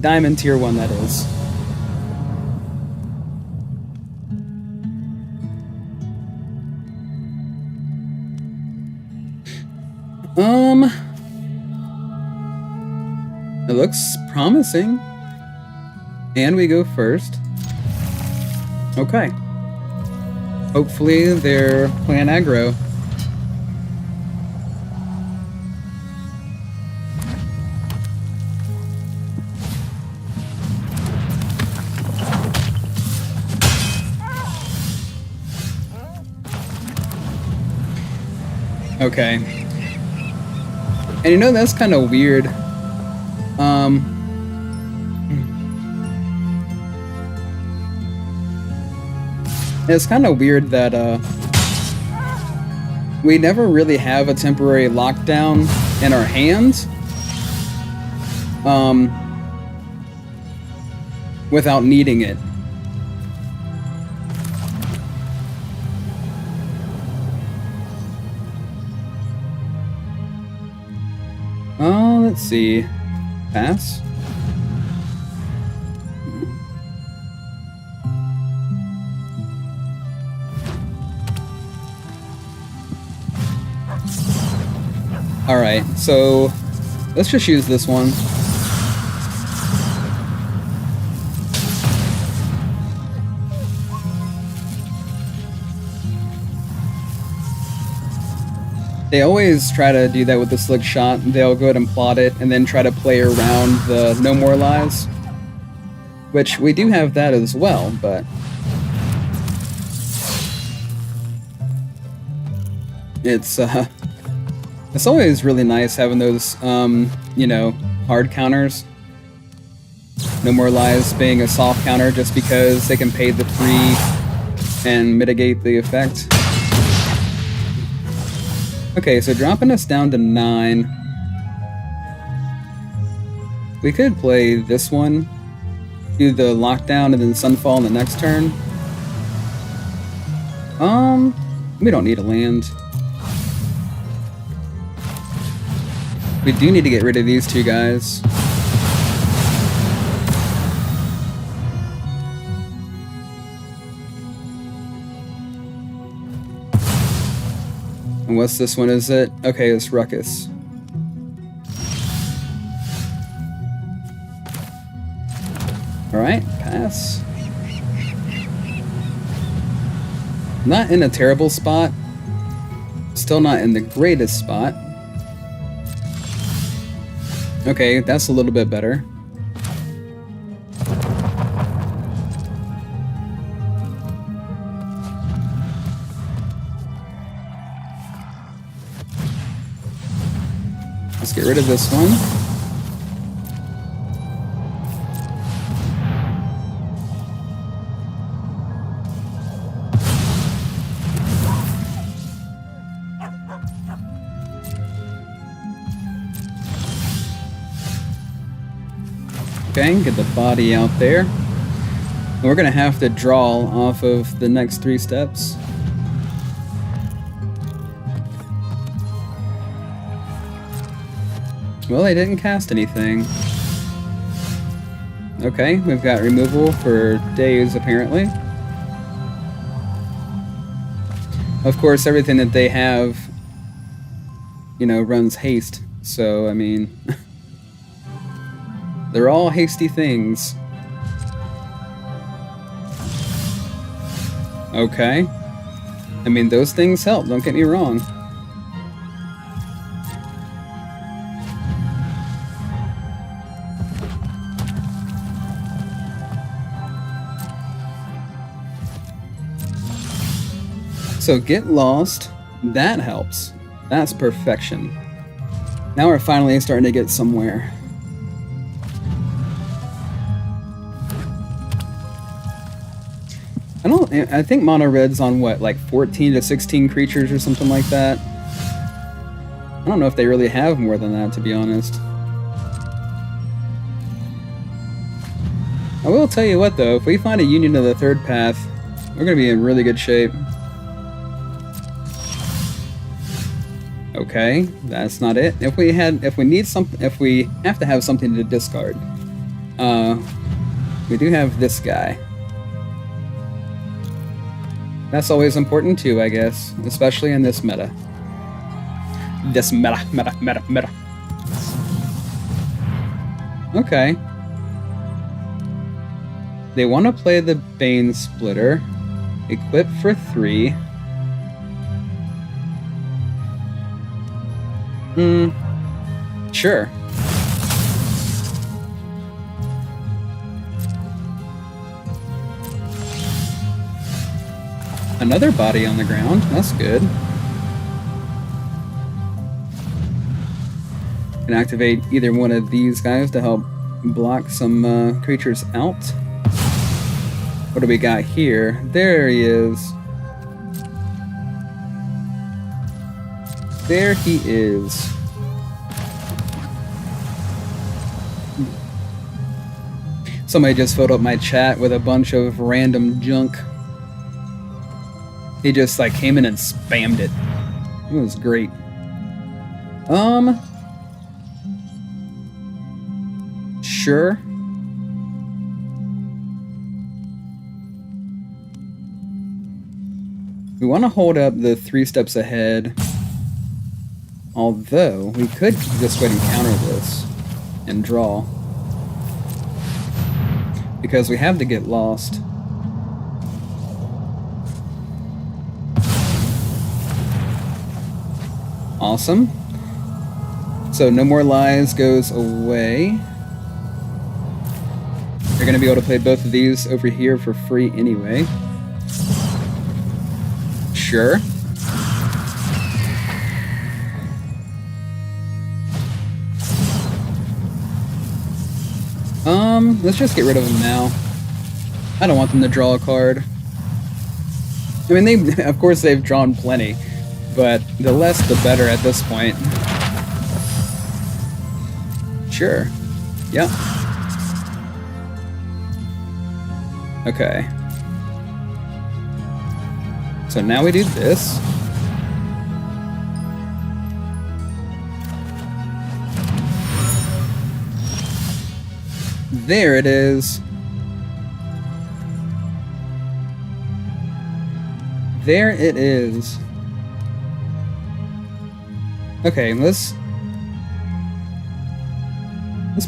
Diamond tier 1, that is. It looks promising. And we go first. Okay. Hopefully they're playing aggro. Okay. And you know, that's kind of weird. It's kind of weird that we never really have a temporary lockdown in our hands without needing it. Let's see. Pass. Alright, so let's just use this one. They always try to do that with the slick shot. They'll go ahead and plot it and then try to play around the no more lies. Which we do have that as well, but it's always really nice having those you know, hard counters. No more lies being a soft counter just because they can pay the 3 and mitigate the effect. Okay, so dropping us down to 9. We could play this one, do the lockdown, and then Sunfall in the next turn. We don't need a land. We do need to get rid of these two guys. And what's this one, is it? Okay, it's Ruckus. Alright, pass. Not in a terrible spot. Still not in the greatest spot. Okay, that's a little bit better. Let's get rid of this one. Okay, get the body out there. And we're gonna have to draw off of the next 3 steps. Well, they didn't cast anything. Okay, we've got removal for days, apparently. Of course, everything that they have, you know, runs haste. So, I mean... they're all hasty things. Okay. I mean, those things help, don't get me wrong. So get lost, that helps. That's perfection. Now we're finally starting to get somewhere. I think mono red's on what, like 14 to 16 creatures or something like that. I don't know if they really have more than that, to be honest. I will tell you what though, if we find a union of the third path, we're gonna be in really good shape. Okay, that's not it. If we have to have something to discard, we do have this guy. That's always important too, I guess, especially in this meta. This meta. Okay. They want to play the Bane Splitter. Equip for 3. Sure. Another body on the ground. That's good. Can activate either one of these guys to help block some creatures out. What do we got here? There he is. There he is. Somebody just filled up my chat with a bunch of random junk. He just like came in and spammed it. It was great. Sure. We want to hold up the 3 steps ahead. Although, we could just go ahead and counter this and draw. Because we have to get lost. Awesome. So No More Lies goes away. You're going to be able to play both of these over here for free anyway. Sure. Let's just get rid of them now. I don't want them to draw a card. I mean, of course they've drawn plenty, but the less the better at this point. Sure. Yep. Okay. So now we do this. There it is. There it is. Okay, let's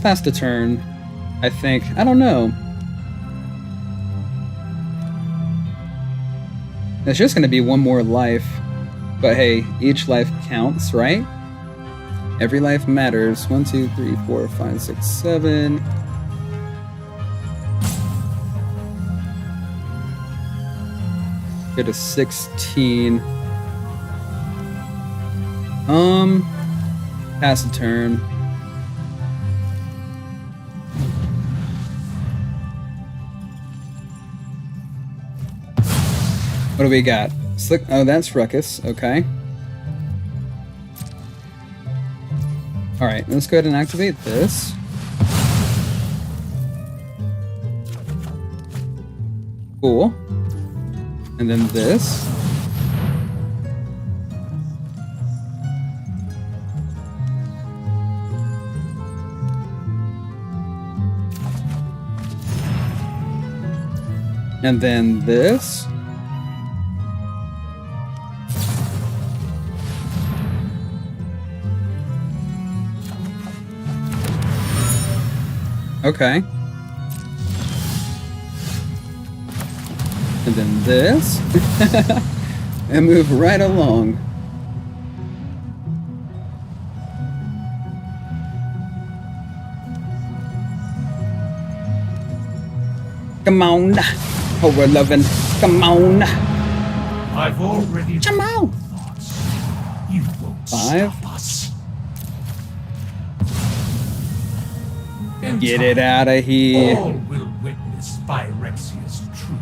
pass the turn, I think. I don't know. It's just gonna be one more life. But hey, each life counts, right? Every life matters. 1, 2, 3, 4, 5, 6, 7. Go to 16. Pass a turn. What do we got? Slick. Oh, that's Ruckus. Okay. Alright, let's go ahead and activate this. Cool. And then this. And then this. Okay. And then this. And move right along. Come on. Oh, we're loving. Come on. I've already Come on. thoughts. You won't 5. stop us. In Get time, it out of here. all will witness Phyrexia's truth.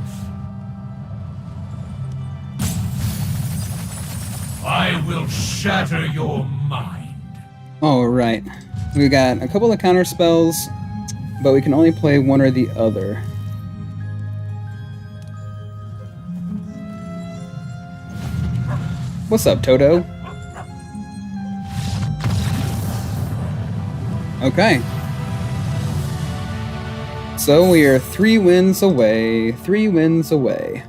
I will shatter your mind. Alright. We got a couple of counter spells, but we can only play one or the other. What's up, Toto? Okay. So we are 3 wins away. 3 wins away.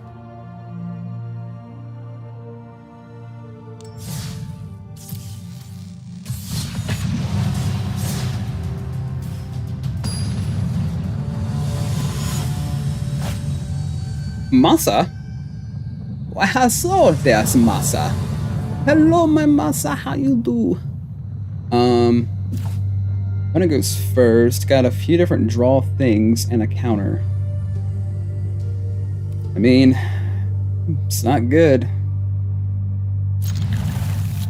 Masa? Wow, so there's Masa. Hello, my Masa, how you do? One goes first. Got a few different draw things and a counter. I mean, it's not good.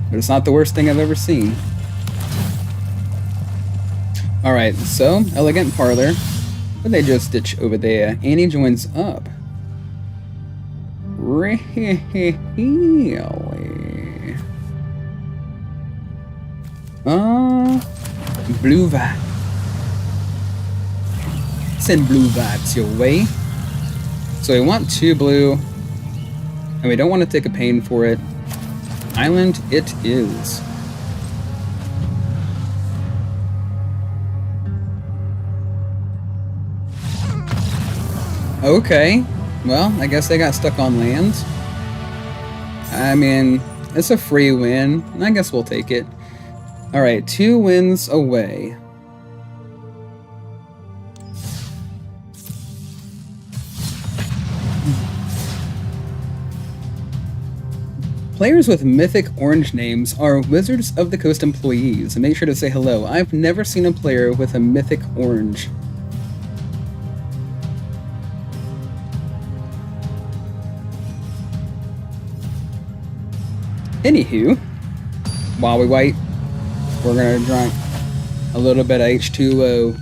But it's not the worst thing I've ever seen. Alright, so, Elegant Parlor. What did they just ditch over there? Annie joins up. Really? Blue vibe. Send blue vibes your way. So we want 2 blue, and we don't want to take a pain for it. Island it is. Okay. Well, I guess they got stuck on land. I mean, it's a free win. I guess we'll take it. Alright, 2 wins away. Players with mythic orange names are Wizards of the Coast employees. And make sure to say hello. I've never seen a player with a mythic orange. Anywho, while we wait, we're gonna drink a little bit of H2O.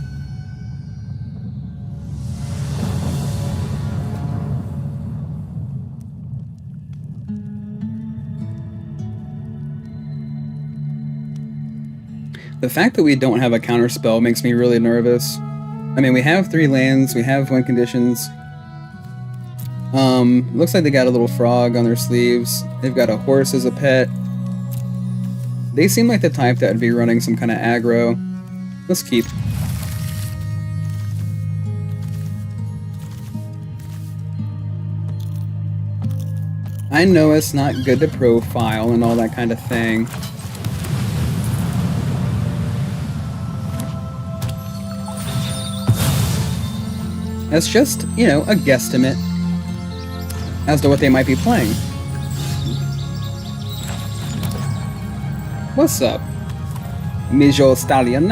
The fact that we don't have a counter spell makes me really nervous. I mean, we have 3 lands, we have win conditions. Looks like they got a little frog on their sleeves. They've got a horse as a pet. They seem like the type that would be running some kind of aggro. Let's keep. I know it's not good to profile and all that kind of thing. That's just, you know, a guesstimate as to what they might be playing. What's up, Mijo Stallion?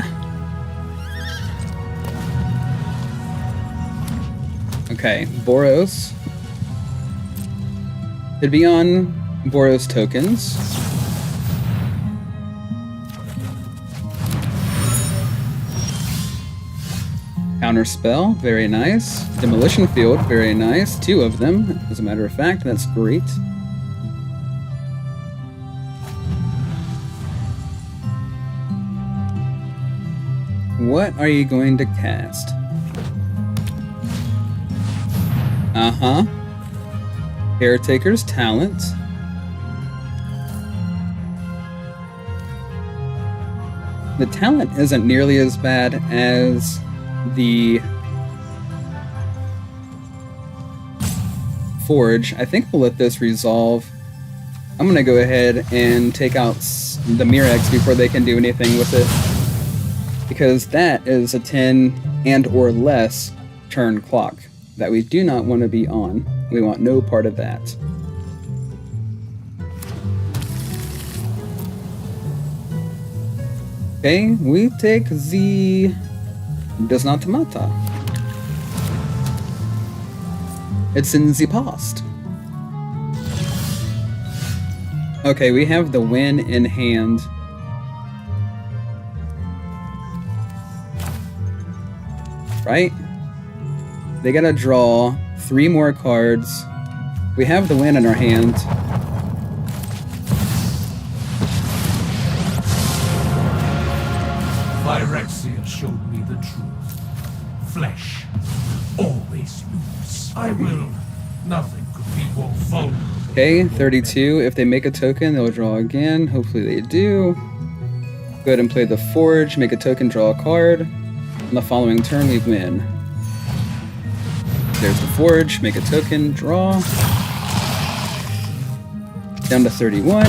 Okay, Boros. It'd be on Boros tokens. Counter spell, very nice. Demolition field, very nice. 2 of them, as a matter of fact, that's great. What are you going to cast? Uh-huh. Caretaker's Talent. The talent isn't nearly as bad as the Forge. I think we'll let this resolve. I'm gonna go ahead and take out the Mirex before they can do anything with it, because that is a 10 and or less turn clock that we do not want to be on. We want no part of that. Okay, we take the Does Not Matter. It's in the past. Okay, we have the win in hand. Right? They gotta draw 3 more cards. We have the win in our hand. Phyrexia showed me the truth. Flesh always lose. I will. Nothing could be more vulnerable. Okay, 32. If they make a token, they'll draw again. Hopefully they do. Go ahead and play the Forge, make a token, draw a card. On the following turn, we win. There's the Forge, make a token, draw. Down to 31.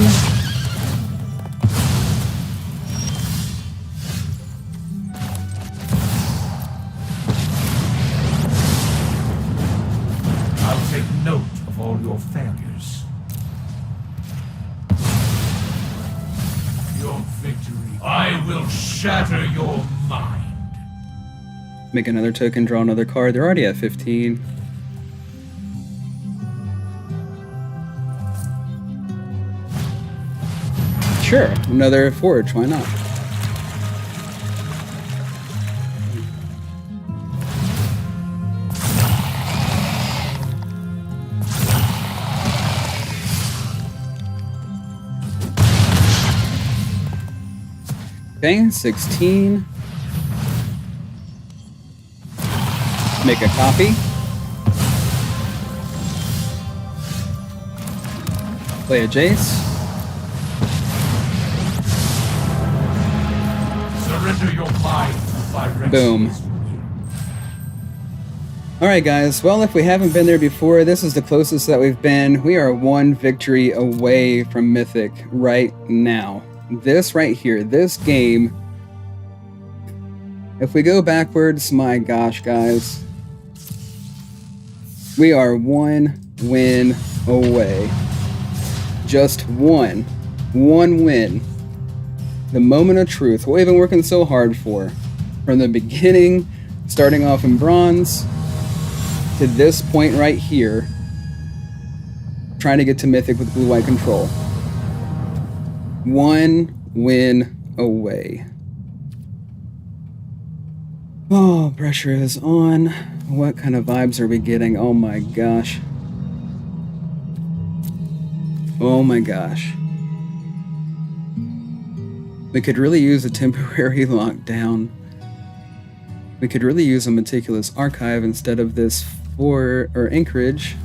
I'll take note of all your failures. Your victory. I will shatter your mind. Make another token, draw another card. They're already at 15. Sure, another Forge, why not? Okay, 16. Make a copy. Play a Jace. Surrender your mind, Phyrexia. Boom. Alright guys, well if we haven't been there before, this is the closest that we've been. We are 1 victory away from Mythic right now. This right here, this game. If we go backwards, my gosh guys. We are 1 win away. Just 1. 1 win. The moment of truth. What we've been working so hard for. From the beginning, starting off in bronze, to this point right here. Trying to get to Mythic with blue-white control. 1 win away. Oh, pressure is on. What kind of vibes are we getting? Oh my gosh. Oh my gosh. We could really use a temporary lockdown. We could really use a meticulous archive instead of this Anchorage.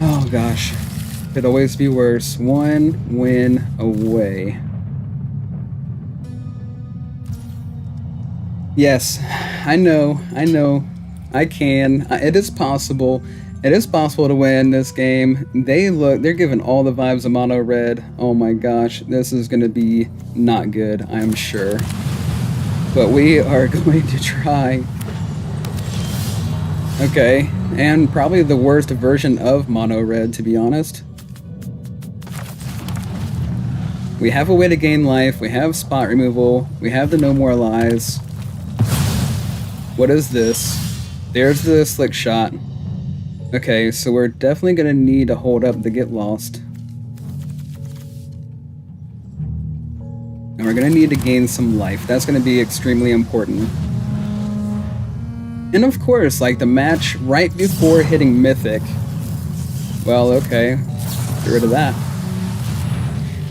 Oh gosh. Could always be worse. 1 win away. Yes, I know. I can. It is possible. It is possible to win this game. They're giving all the vibes of mono red. Oh my gosh, this is gonna be not good, I'm sure. But we are going to try. Okay, and probably the worst version of mono red, to be honest. We have a way to gain life, we have spot removal, we have the no more lies. What is this? There's the slick shot. Okay, so we're definitely gonna need to hold up the get lost. And we're gonna need to gain some life. That's gonna be extremely important. And of course, like the match right before hitting Mythic. Well, okay, get rid of that.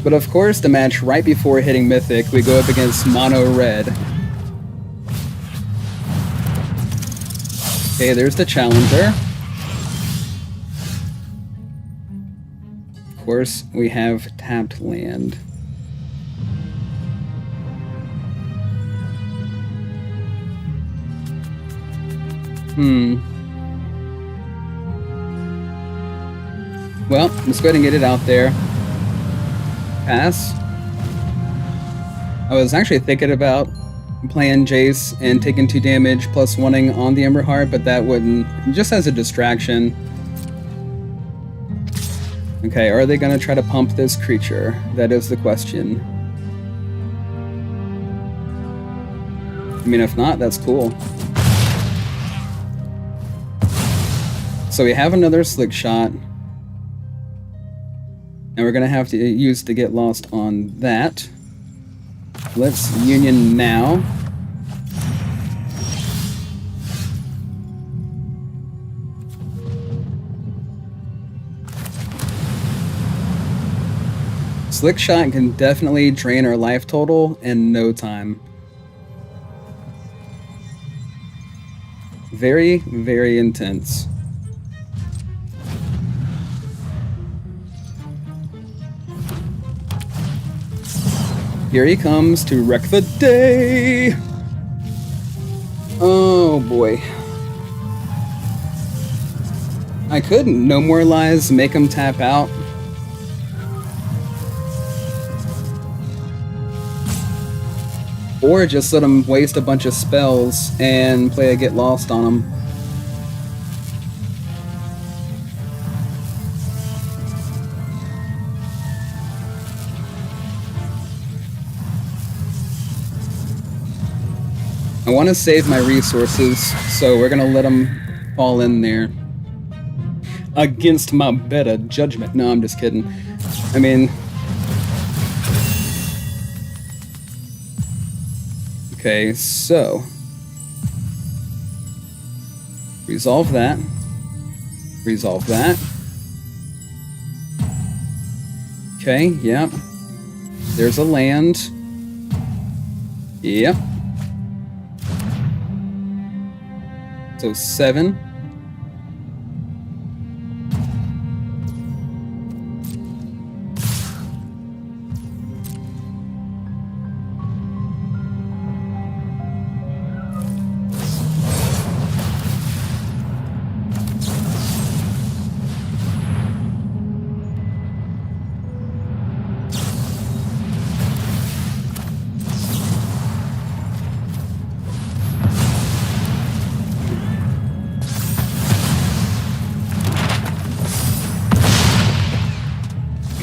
But of course, the match right before hitting Mythic, we go up against Mono Red. Okay, there's the challenger. Of course, we have tapped land. Well, let's go ahead and get it out there. Pass. I was actually thinking about playing Jace and taking 2 damage plus 1ing on the Ember Heart, but that wouldn't, just as a distraction. Okay, are they gonna try to pump this creature? That is the question. I mean, if not, that's cool. So we have another slick shot. And we're gonna have to use to get lost on that. Let's union now. Slick shot can definitely drain our life total in no time. Very, very intense. Here he comes to wreck the day! Oh boy. I couldn't. No more lies, make him tap out. Or just let him waste a bunch of spells and play a get lost on him. I want to save my resources, so we're gonna let him fall in there. Against my better judgment. No, I'm just kidding. I mean... Okay, so... Resolve that. Resolve that. Okay, yep. There's a land. Yep. So 7.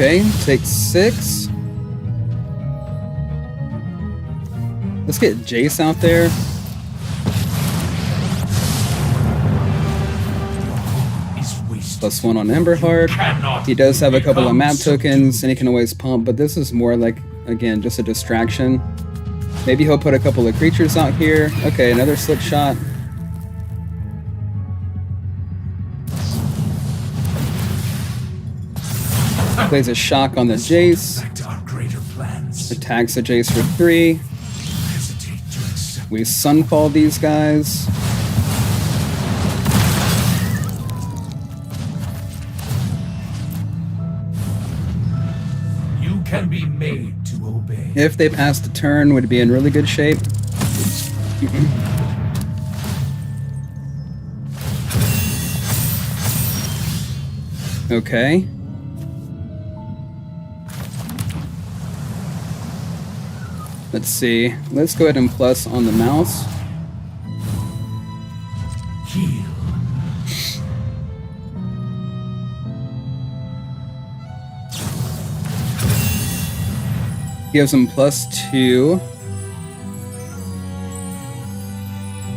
Okay, take 6. Let's get Jace out there. +1 on Ember Heart. He does have a couple of map tokens and he can always pump, but this is more like, again, just a distraction. Maybe he'll put a couple of creatures out here. Okay, another slip shot. Plays a shock on the Jace. Our greater plans. Attacks a Jace for 3. Hesitate to accept. We Sunfall these guys. You can be made to obey. If they passed the turn, would be in really good shape. Okay. Let's see. Let's go ahead and plus on the mouse. Heal. Gives them +2.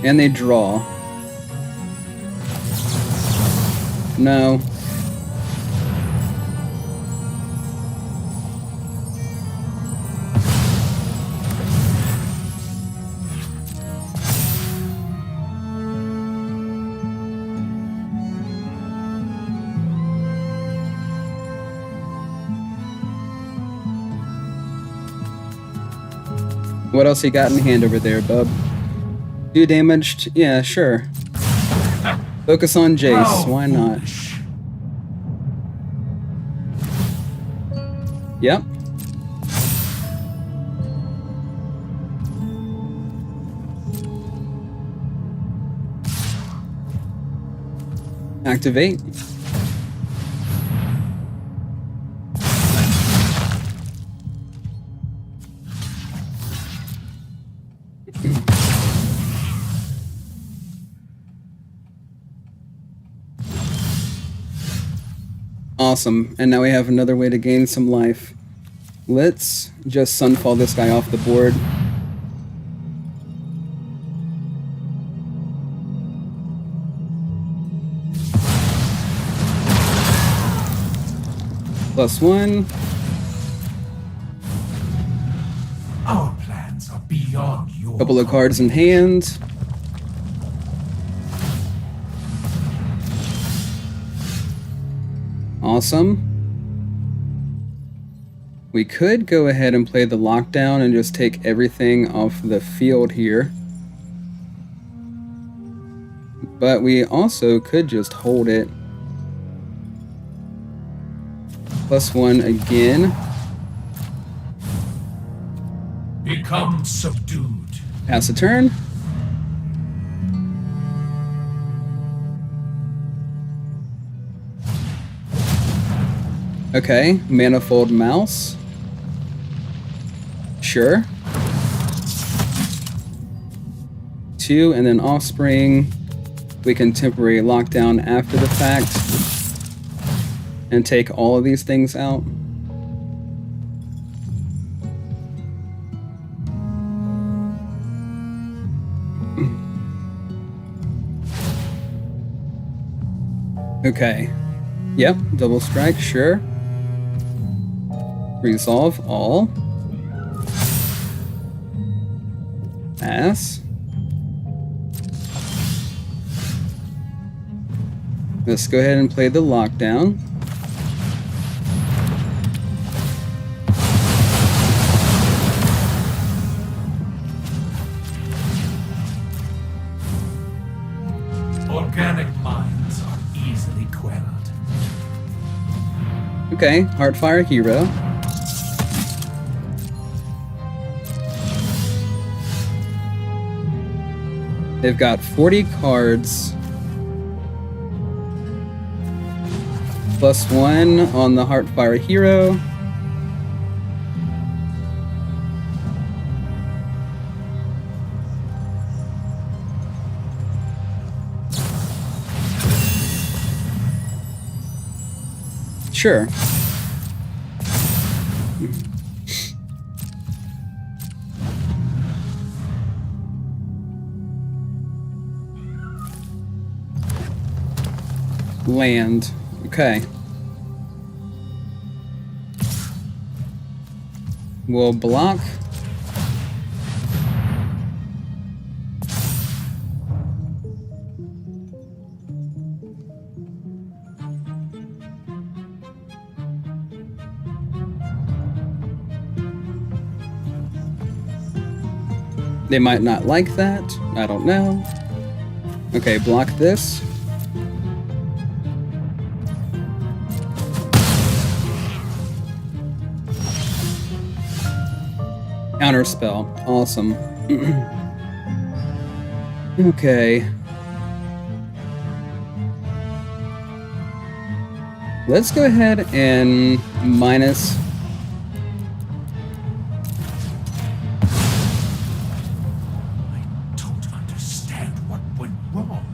And they draw. No. What else you got in hand over there, bub? Do damage? Yeah, sure. Focus on Jace. Why not? Yep. Activate. Awesome, and now we have another way to gain some life. Let's just Sunfall this guy off the board. +1. Our plans are beyond your. Couple of cards in hand. Awesome. We could go ahead and play the lockdown and just take everything off the field here. But we also could just hold it. +1 again. Become subdued. Pass a turn. Okay, Manifold Mouse. Sure. 2, and then Offspring. We can temporary lockdown after the fact and take all of these things out. Okay. Yep, double strike, sure. Resolve all. Pass. Let's go ahead and play the lockdown. Organic minds are easily quelled. Okay, Heartfire Hero. They've got 40 cards. +1 on the Heartfire Hero. Sure. Land. Okay. We'll block. They might not like that. I don't know. Okay, block this. Counterspell. Awesome. Okay. Let's go ahead and minus. I don't understand what went wrong.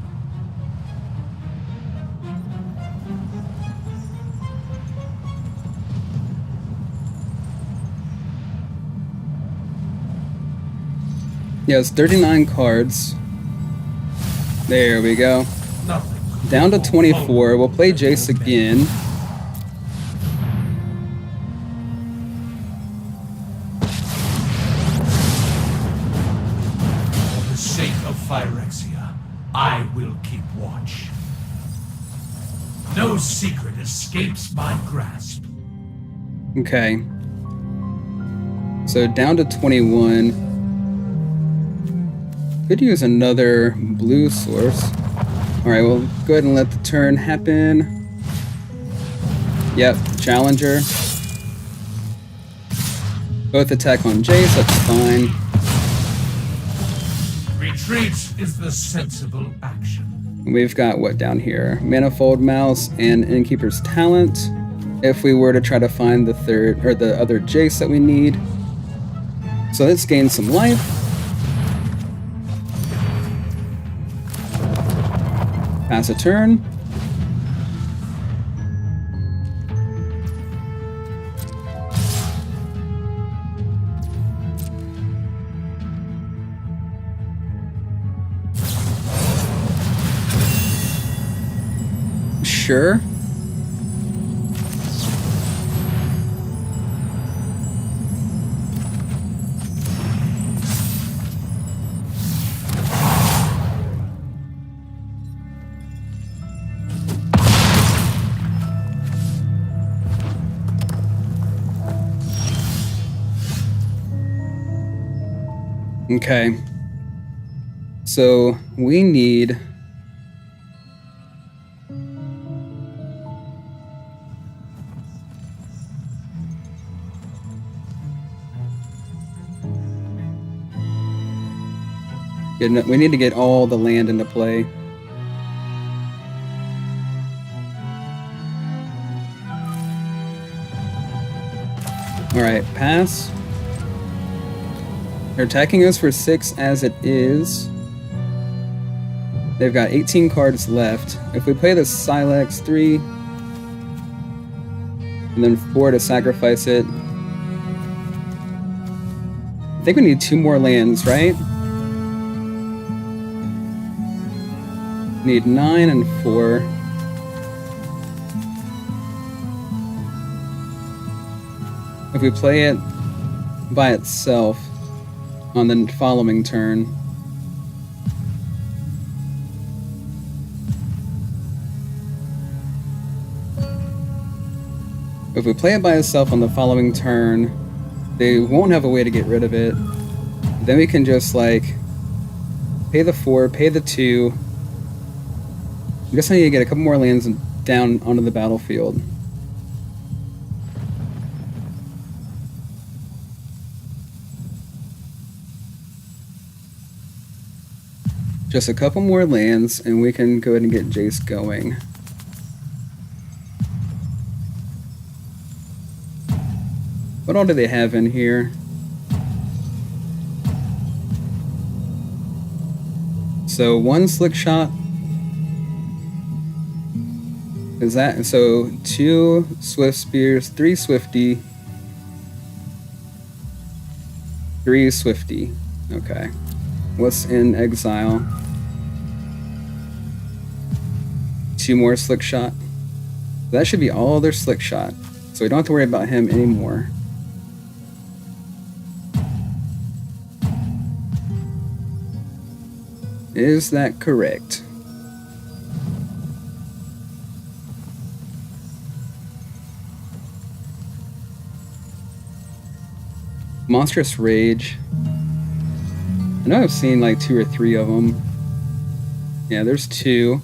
Yes, 39 cards. There we go. Nothing could Down to go 24. wrong. We'll play Jace again. For the sake of Phyrexia, I will keep watch. No secret escapes my grasp. Okay. So down to 21. Could use another blue source. Alright, we'll go ahead and let the turn happen. Yep, Challenger. Both attack on Jace, that's fine. Retreat is the sensible action. We've got what down here? Manifold Mouse and Innkeeper's Talent. If we were to try to find the third or the other Jace that we need. So let's gain some life. Pass a turn. Sure. Okay. So we need we need to get all the land into play. Alright, pass. They're attacking us for 6 as it is. They've got 18 cards left. If we play the Silex 3, and then 4 to sacrifice it. I think we need 2 more lands, right? Need 9 and 4. If we play it by itself on the following turn. If we play it by itself on the following turn, they won't have a way to get rid of it. Then we can just like pay the 4, pay the 2. I guess I need to get a couple more lands down onto the battlefield. Just a couple more lands, and we can go ahead and get Jace going. What all do they have in here? So 1 Slick Shot. Is that so? 2 Swift Spears, 3 Swifty, 3 Swifty. Okay. What's in exile? 2 more Slick Shot. That should be all their Slick Shot. So we don't have to worry about him anymore. Is that correct? Monstrous Rage. know I've seen like 2 or 3 of them. Yeah, there's 2.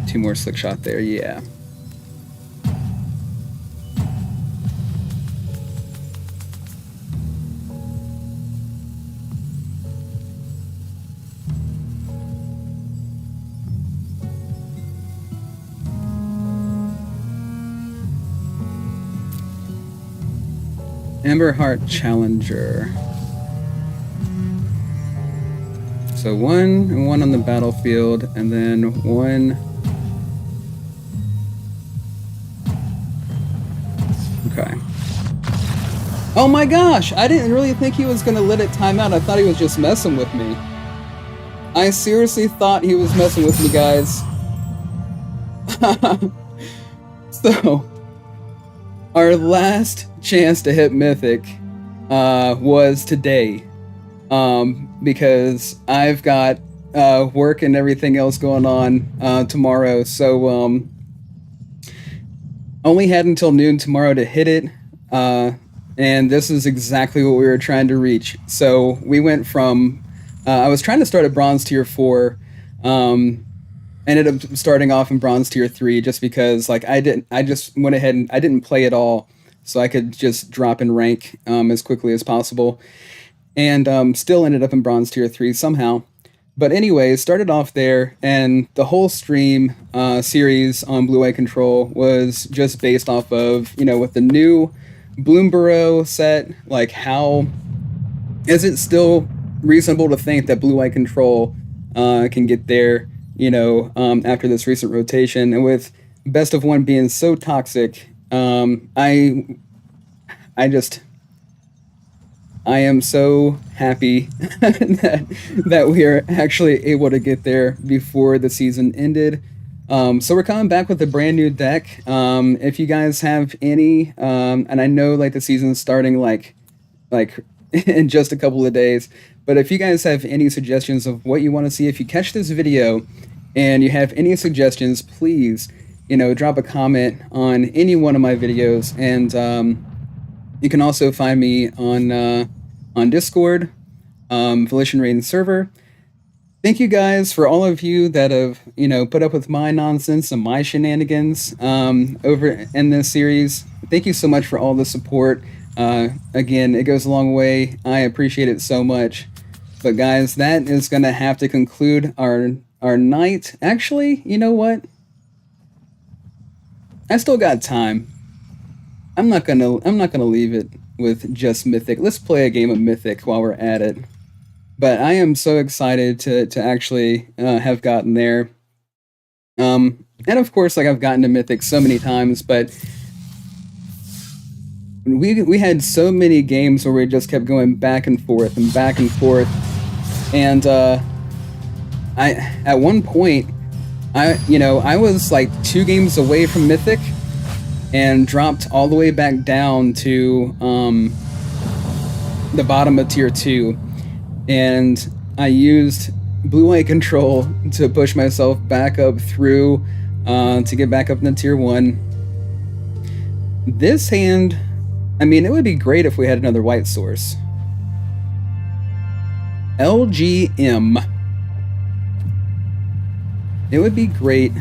Two more slick shot there, yeah. Amberheart Challenger. So 1 and 1 on the battlefield, and then 1. Okay. Oh my gosh! I didn't really think he was gonna let it time out. I thought he was just messing with me. I seriously thought he was messing with me, guys. So, our last chance to hit Mythic was today. Because I've got work and everything else going on tomorrow. So, only had until noon tomorrow to hit it. And this is exactly what we were trying to reach. So, we went from... I was trying to start at Bronze Tier 4. Ended up starting off in Bronze Tier 3 just because, like, I just went ahead and I didn't play at all. So I could just drop in rank as quickly as possible. And still ended up in Bronze Tier 3 somehow. But anyways, started off there, and the whole stream series on uwcontrol was just based off of, you know, with the new Bloomburrow set, like, how is it still reasonable to think that uwcontrol can get there, you know, after this recent rotation, and with Best of 1 being so toxic, I am so happy that we are actually able to get there before the season ended. So we're coming back with a brand new deck. If you guys have any, and I know like the season's starting like in just a couple of days, but if you guys have any suggestions of what you want to see, if you catch this video and you have any suggestions, please, you know, drop a comment on any one of my videos. And you can also find me on Discord, Volition Raiden server. Thank you guys for all of you that have, you know, put up with my nonsense and my shenanigans over in this series. Thank you so much for all the support. Again, it goes a long way. I appreciate it so much. But guys, that is going to have to conclude our night. Actually, you know what? I still got time. I'm not gonna leave it with just Mythic. Let's play a game of Mythic while we're at it. But I am so excited to actually have gotten there. And of course, like, I've gotten to Mythic so many times, but we had so many games where we just kept going back and forth and back and forth. And at one point, I was like 2 games away from Mythic and dropped all the way back down to the bottom of Tier 2. And I used uwcontrol to push myself back up through to get back up into Tier 1. This hand, I mean, it would be great if we had another white source. LGM. It would be great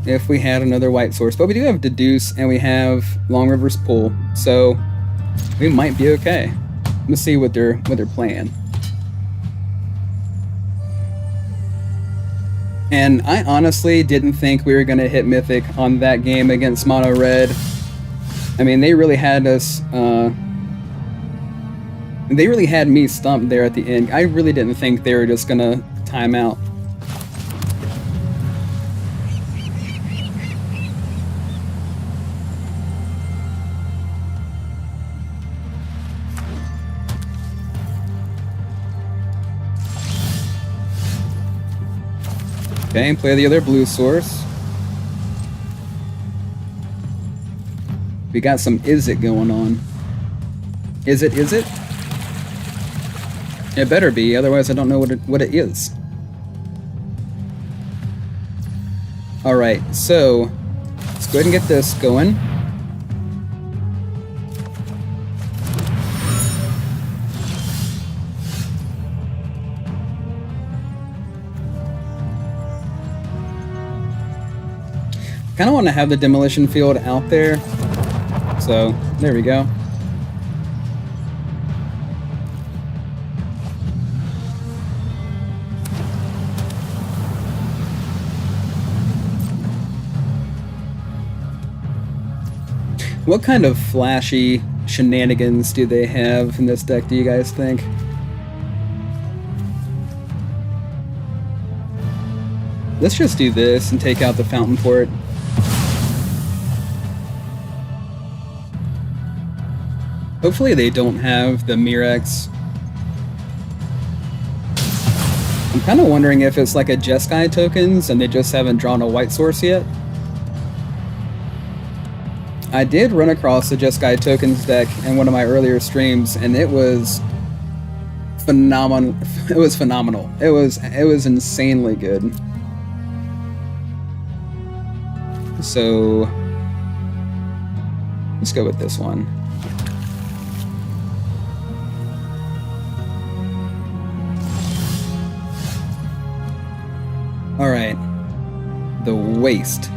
if we had another white source, but we do have Deduce and we have Long River's Pull, so we might be okay. Let's see what they're playing. And I honestly didn't think we were going to hit Mythic on that game against Mono Red. I mean, they really had us, they really had me stumped there at the end. I really didn't think they were just going to time out. Okay, play the other blue source. We got some is it going on. Is it? It better be, otherwise I don't know what it is. Alright, so let's go ahead and get this going. Kind of want to have the demolition field out there. So, there we go. What kind of flashy shenanigans do they have in this deck, do you guys think? Let's just do this and take out the fountain port. Hopefully they don't have the Mirex. I'm kind of wondering if it's like a Jeskai tokens and they just haven't drawn a white source yet. I did run across the Jeskai tokens deck in one of my earlier streams, and it was phenomenal. It was phenomenal. It was insanely good. So let's go with this one. All right, the waste.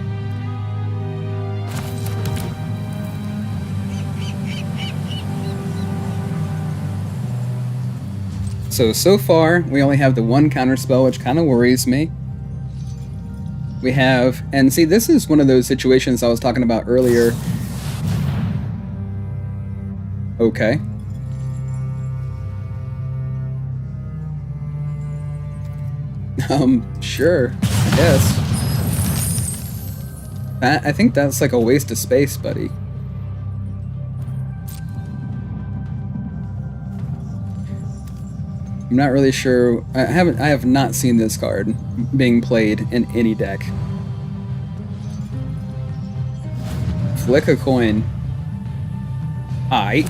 So far, we only have the one counter spell, which kind of worries me. We have, and see, this is one of those situations I was talking about earlier. Okay. Sure, I guess. I think that's like a waste of space, buddy. I'm not really sure. I have not seen this card being played in any deck. Flick a coin. Aight.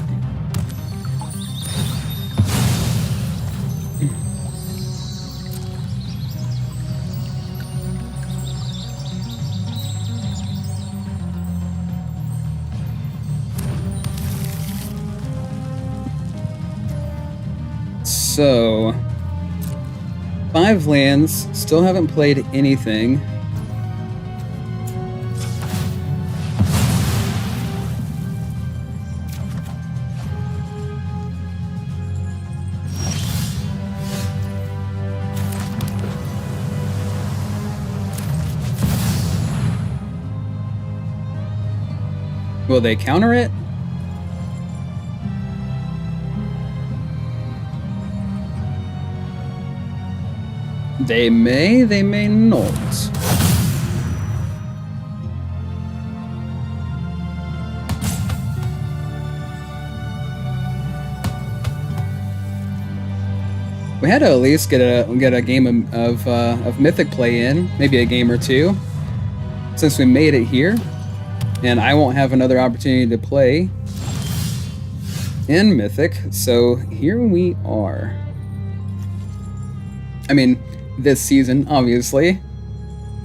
So, 5 lands, still haven't played anything. Will they counter it? They may not. We had to at least get a game of Mythic play in, maybe a game or two, since we made it here, and I won't have another opportunity to play in Mythic, so here we are. I mean, this season, obviously.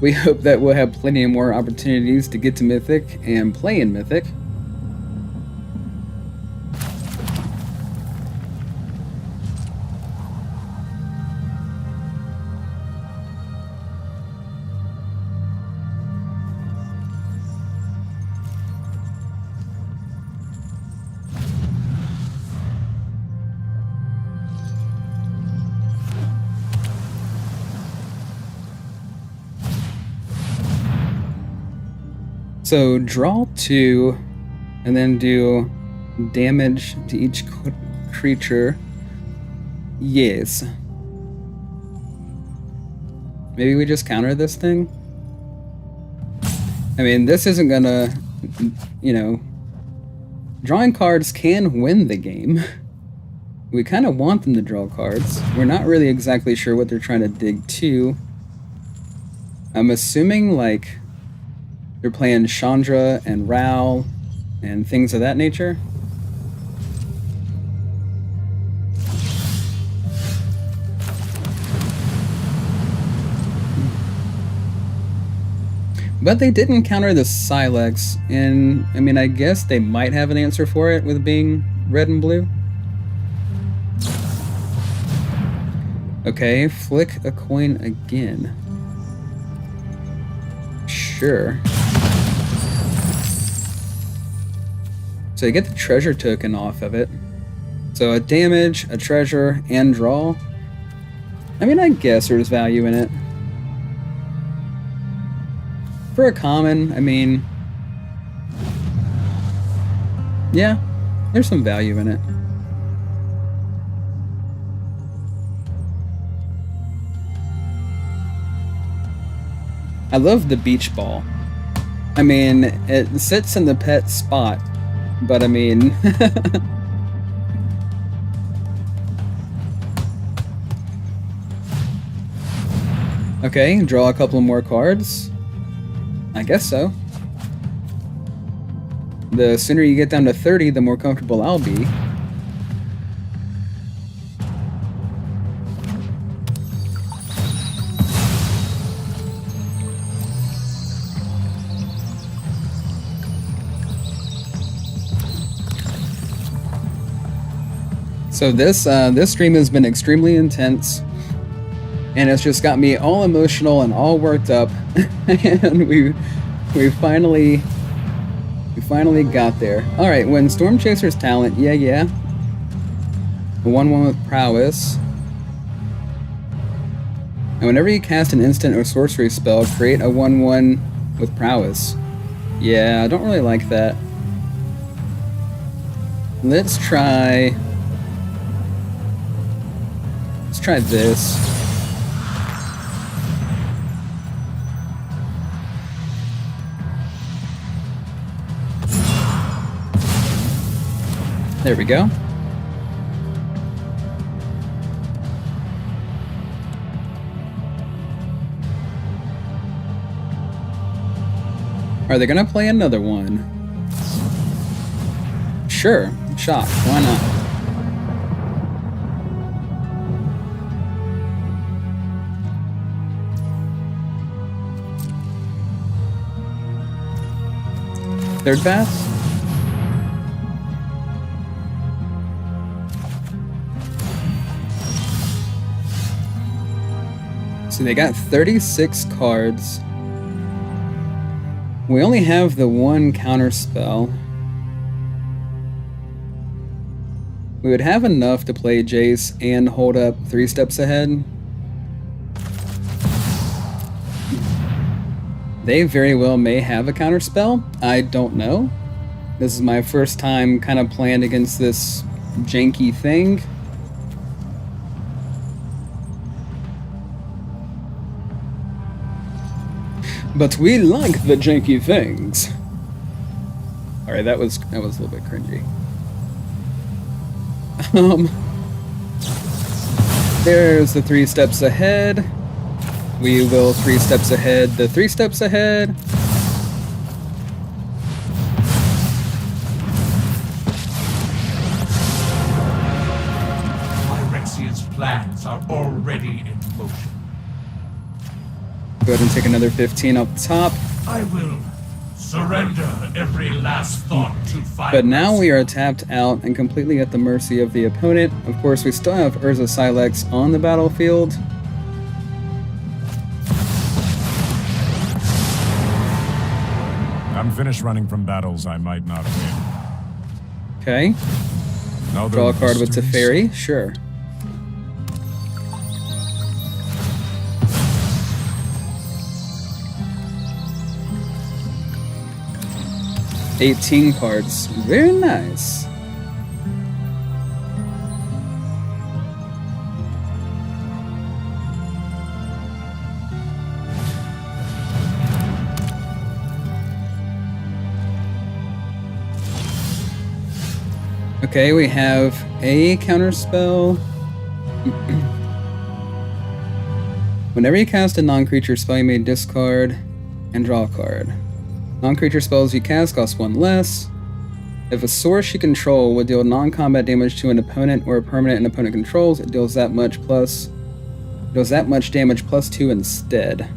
We hope that we'll have plenty more opportunities to get to Mythic and play in Mythic. So draw 2 and then do damage to each creature. Yes. Maybe we just counter this thing? I mean, this isn't gonna, you know, drawing cards can win the game. We kind of want them to draw cards. We're not really exactly sure what they're trying to dig to. I'm assuming, like, they're playing Chandra and Ral and things of that nature. But they didn't counter the Silex, and I mean, I guess they might have an answer for it with being red and blue. Okay, flick a coin again. Sure. So you get the treasure token off of it. So a damage, a treasure, and draw. I mean, I guess there's value in it. For a common, I mean... yeah, there's some value in it. I love the beach ball. I mean, it sits in the pet spot, but I mean... okay, draw a couple more cards. I guess so. The sooner you get down to 30, the more comfortable I'll be. So this stream has been extremely intense, and it's just got me all emotional and all worked up, and we finally got there. All right, when Storm Chaser's talent, yeah, a 1/1 with prowess, and whenever you cast an instant or sorcery spell, create a 1/1 with prowess. Yeah, I don't really like that. Let's try this. There we go. Are they gonna play another one? Sure, shock, why not? Third pass? So they got 36 cards. We only have the one counter spell. We would have enough to play Jace and hold up 3 steps ahead. They very well may have a counter spell. I don't know. This is my first time kind of playing against this janky thing. But we like the janky things. Alright, that was a little bit cringy. There's the 3 steps ahead. We will 3 steps ahead, the 3 steps ahead. Phyrexia's plans are already in motion. Go ahead and take another 15 up top. I will surrender every last thought to Phyrexia. But now we are tapped out and completely at the mercy of the opponent. Of course, we still have Urza Silex on the battlefield. I'm finished running from battles I might not win. Okay. No, Draw a card with Teferi, sure. $18 cards. Very nice. Okay, we have a counterspell. Whenever you cast a non-creature spell, you may discard and draw a card. Non-creature spells you cast cost 1 less. If a source you control would deal non-combat damage to an opponent or a permanent an opponent controls, it deals that much damage plus 2 instead.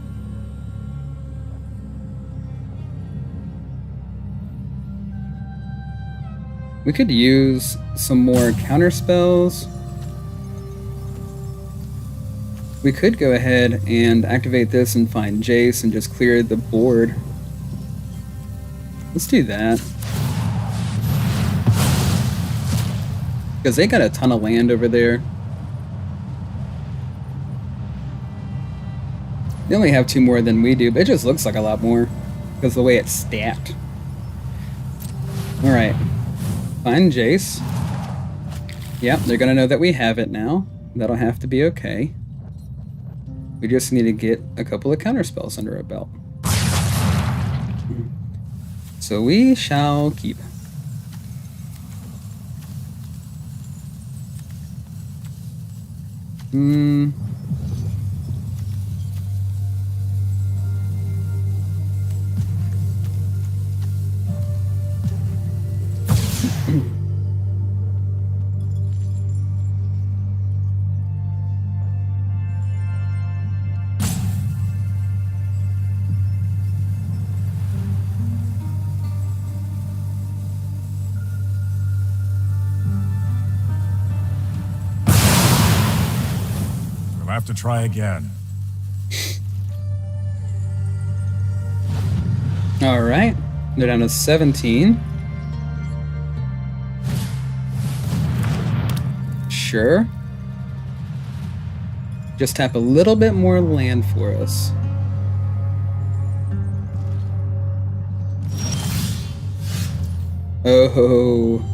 We could use some more counter spells. We could go ahead and activate this and find Jace and just clear the board. Let's do that. Because they got a ton of land over there. They only have 2 more than we do, but it just looks like a lot more. Because of the way it's stacked. Alright. Find Jace. Yep, they're gonna know that we have it now. That'll have to be okay. We just need to get a couple of counterspells under our belt. So we shall keep. We'll have to try again. Alright. They're down to 17. Sure. Just tap a little bit more land for us. Oh.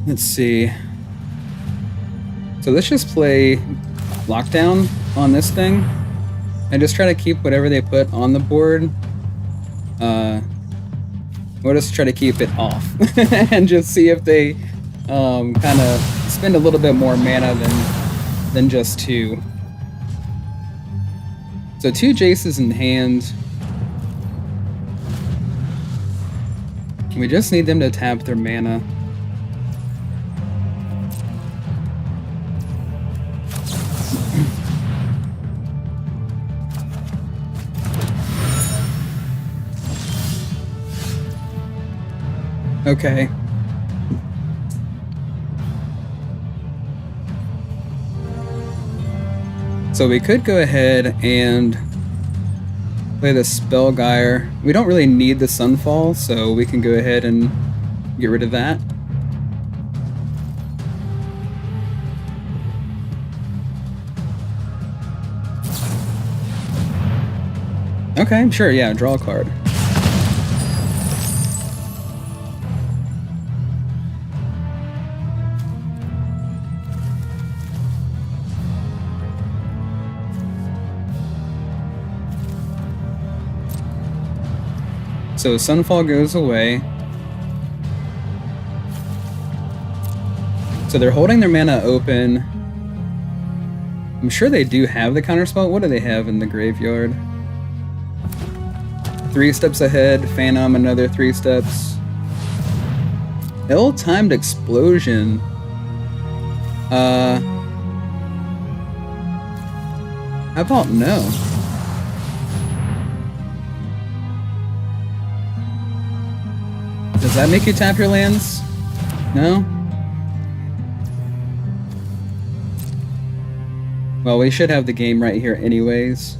Let's see. So let's just play Lockdown on this thing. And just try to keep whatever they put on the board. We'll just try to keep it off. And just see if they kind of spend a little bit more mana than just 2. So 2 Jaces in hand. We just need them to tap their mana. Okay. So we could go ahead and play the Spellgyre. We don't really need the Sunfall, so we can go ahead and get rid of that. Okay, sure, yeah, draw a card. So Sunfall goes away. So they're holding their mana open. I'm sure they do have the counterspell. What do they have in the graveyard? 3 steps ahead, Phantom, another 3 steps. Ill-timed explosion. How about no? Does that make you tap your lands? No? Well, we should have the game right here anyways.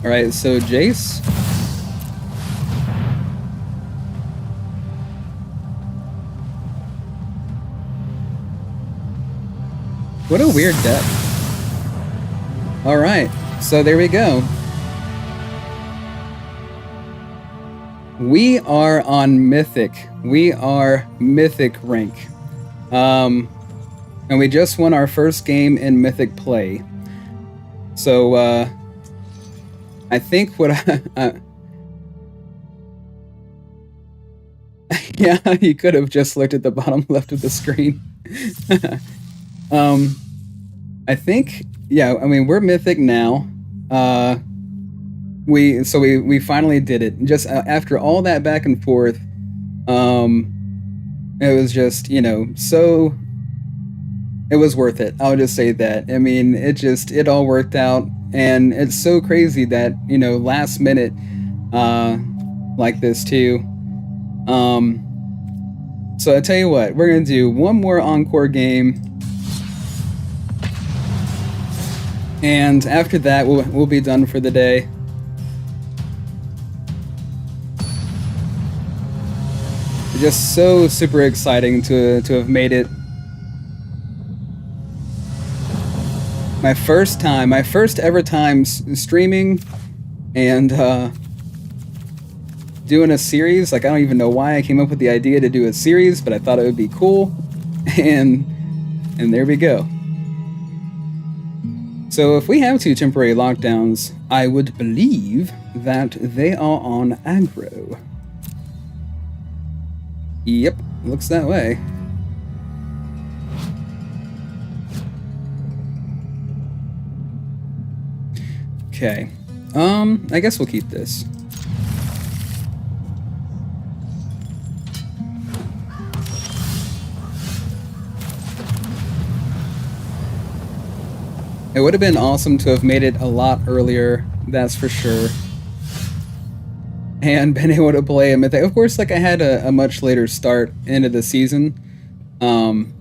Alright, so Jace. What a weird deck. Alright, so there we go. We are on Mythic. We are Mythic rank. And we just won our first game in Mythic play. So, I think what yeah, you could have just looked at the bottom left of the screen. I think, yeah, I mean, we're Mythic now. We finally did it. Just after all that back and forth, it was just, you know, so it was worth it. I'll just say that. I mean, it all worked out. And it's so crazy that, you know, last minute, like this too. So I tell you what, we're gonna do one more encore game, and after that we'll be done for the day. Just so super exciting to have made it. My first ever time streaming and doing a series. Like, I don't even know why I came up with the idea to do a series, but I thought it would be cool, and there we go. So if we have 2 temporary lockdowns, I would believe that they are on aggro. Yep, looks that way. Okay. I guess we'll keep this. It would have been awesome to have made it a lot earlier, that's for sure. And been able to play a Mythic. Of course, like, I had a much later start into the season. And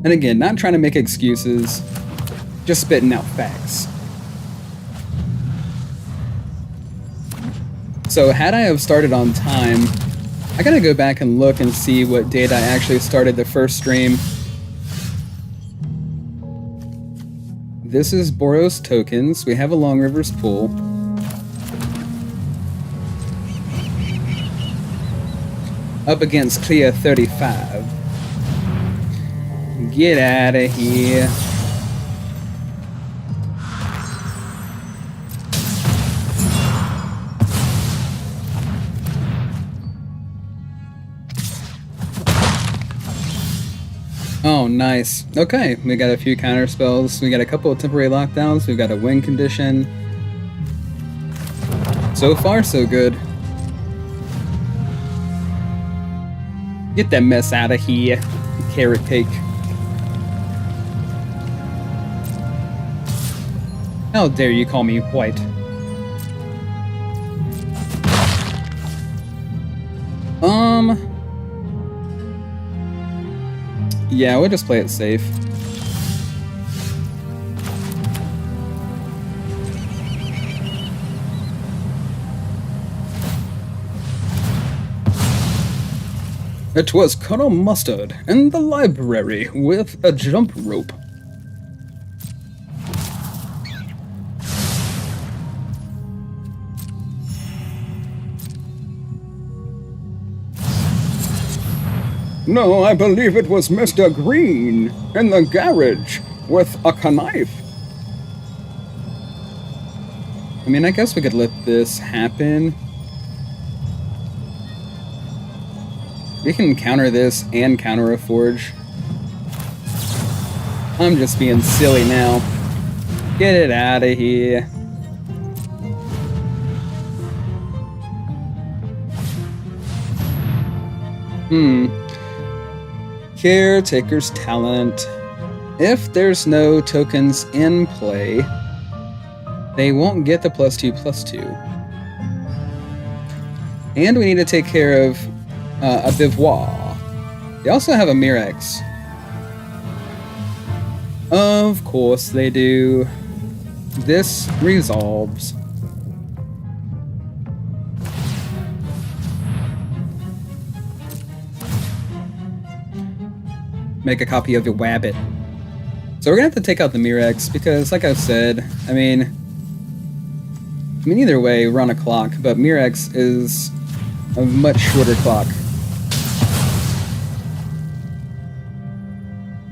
again, not trying to make excuses, just spitting out facts. So had I have started on time, I gotta go back and look and see what date I actually started the first stream. This is Boros tokens. We have a Long Rivers pool. Up against Clear 35. Get out of here. Oh, nice. Okay, we got a few counter spells. We got a couple of temporary lockdowns. We've got a win condition. So far, so good. Get that mess out of here, carrot cake. How dare you call me white? Yeah, we'll just play it safe. It was Colonel Mustard in the library with a jump rope. No, I believe it was Mr. Green in the garage with a knife. I mean, I guess we could let this happen. We can counter this and counter a forge. I'm just being silly now. Get it out of here. Caretaker's talent. If there's no tokens in play, they won't get the +2/+2. And we need to take care of a bivouac. They also have a Mirex. Of course they do. This resolves. Make a copy of your wabbit. So we're gonna have to take out the Mirex because, like I've said, I mean either way we're on a clock, but Mirex is a much shorter clock.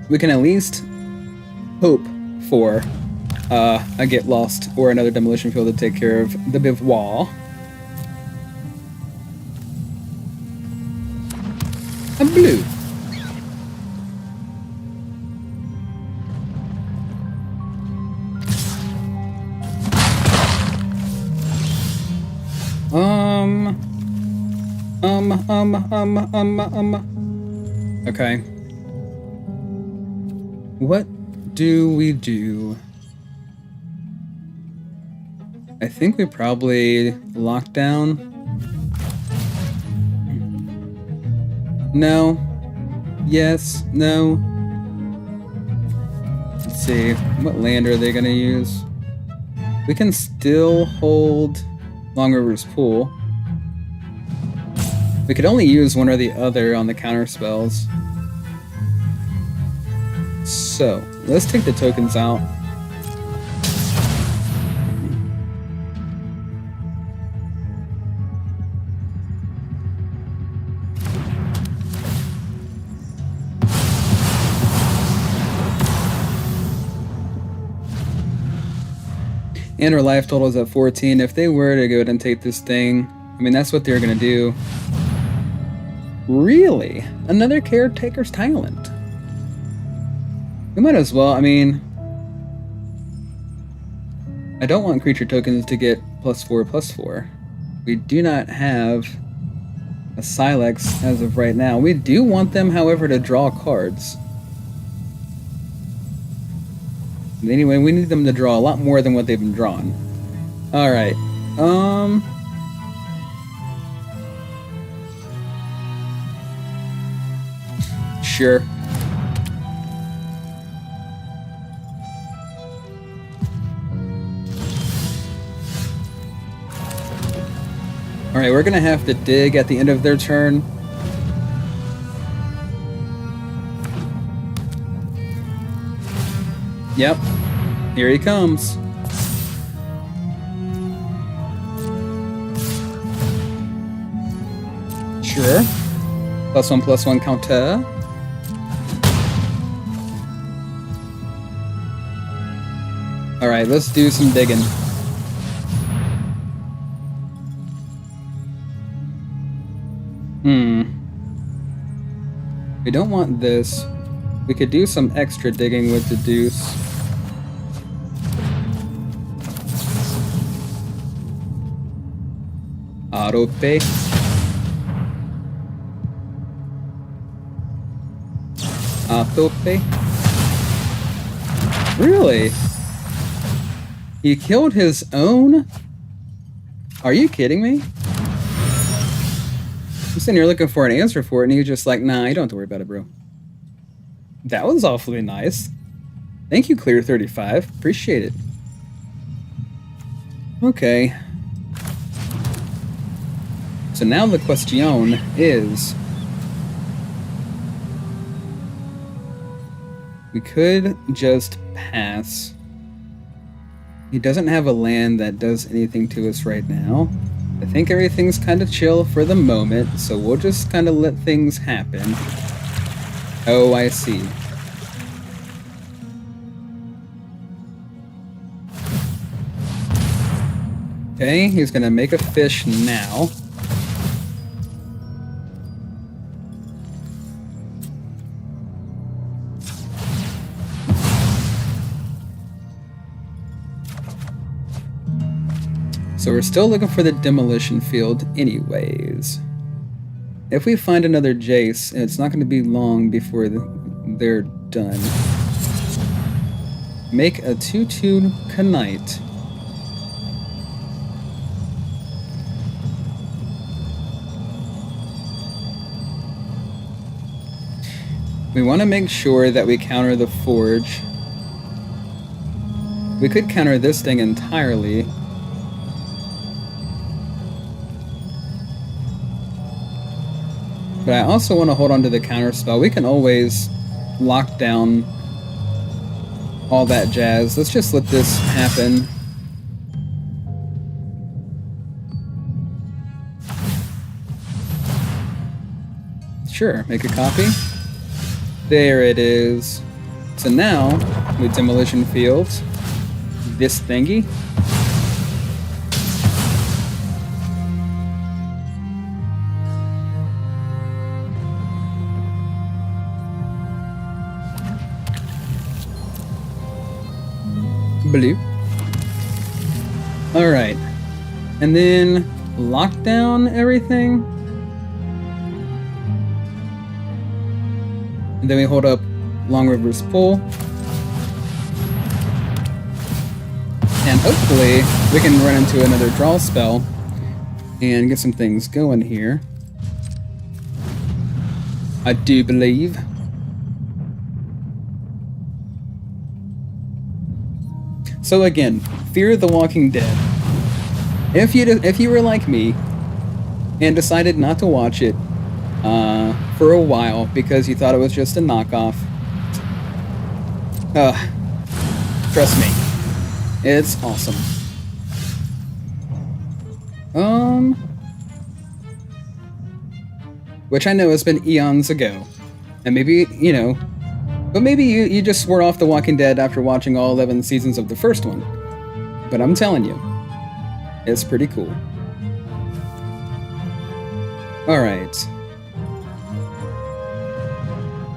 We can at least hope for a Get Lost or another demolition field to take care of the bivouac. A blue. Okay. What do we do? I think we probably lock down. No. Yes. No. Let's see. What land are they going to use? We can still hold Long River's Pool. We could only use one or the other on the counter spells. So, let's take the tokens out. And our life total is at 14. If they were to go ahead and take this thing, I mean, that's what they're going to do. Really? Another Caretaker's Talent. We might as well, I mean... I don't want creature tokens to get +4/+4. We do not have a Silex as of right now. We do want them, however, to draw cards. Anyway, we need them to draw a lot more than what they've been drawing. Alright. Sure. Alright, we're gonna have to dig at the end of their turn. Yep. Here he comes. Sure. +1/+1 counter. Alright, let's do some digging. We don't want this. We could do some extra digging with the deuce. Auto pay. Auto pay. Really? He killed his own? Are you kidding me? I'm sitting here looking for an answer for it, and he was just like, nah, you don't have to worry about it, bro. That was awfully nice. Thank you, Clear35. Appreciate it. Okay. So now the question is... we could just pass. He doesn't have a land that does anything to us right now. I think everything's kind of chill for the moment, so we'll just kind of let things happen. Oh, I see. Okay, he's gonna make a fish now. So we're still looking for the demolition field anyways. If we find another Jace, it's not going to be long before they're done. Make a 2/2 Knight. We want to make sure that we counter the Forge. We could counter this thing entirely. But I also want to hold on to the counter spell. We can always lock down all that jazz. Let's just let this happen. Sure, make a copy. There it is. So now, with Demolition Fields, this thingy. Blue. Alright. And then lock down everything. And then we hold up Long River's Pool. And hopefully we can run into another draw spell and get some things going here. I do believe. So again, Fear the Walking Dead. If you were like me and decided not to watch it for a while because you thought it was just a knockoff, trust me, it's awesome. Which I know has been eons ago, and maybe, you know, but maybe you just swore off The Walking Dead after watching all 11 seasons of the first one. But I'm telling you, it's pretty cool. Alright.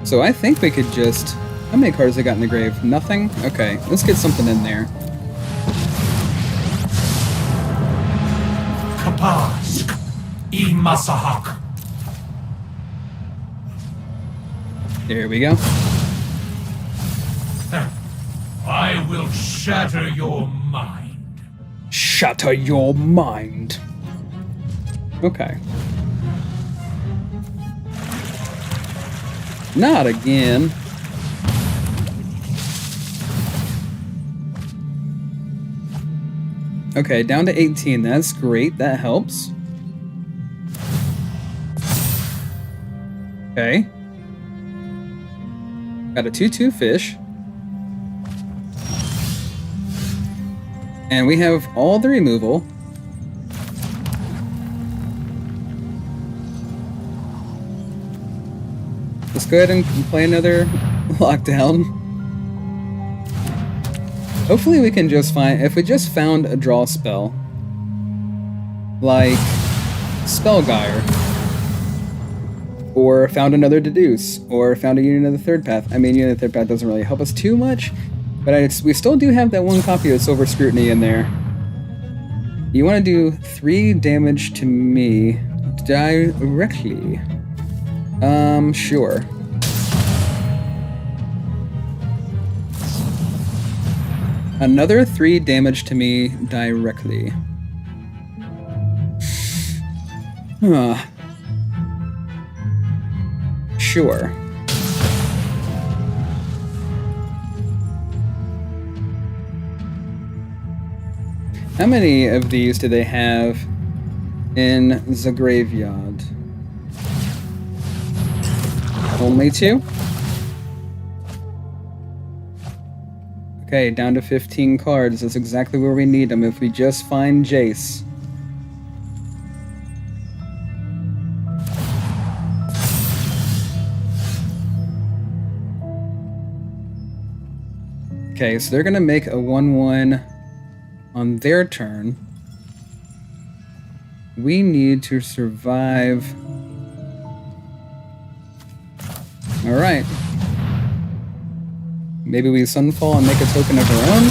So I think we could just... How many cards I got in the grave? Nothing? Okay, let's get something in there. Kapaz, Imasahak. There we go. I will shatter your mind. Shatter your mind. Okay. Not again. Okay, down to 18. That's great. That helps. Okay. Got a 2/2 fish. And we have all the removal. Let's go ahead and play another lockdown. Hopefully we can just find... If we just found a draw spell, like Spellgyre, or found another Deduce, or found a Union of the Third Path. I mean, Union of the Third Path doesn't really help us too much, but we still do have that one copy of Silver Scrutiny in there. You want to do 3 damage to me directly. Sure. Another 3 damage to me directly. Huh. Sure. How many of these do they have in the graveyard? Only 2? Okay, down to 15 cards. That's exactly where we need them if we just find Jace. Okay, so they're gonna make a 1/1 on their turn. We need to survive. Alright. Maybe we Sunfall and make a token of our own?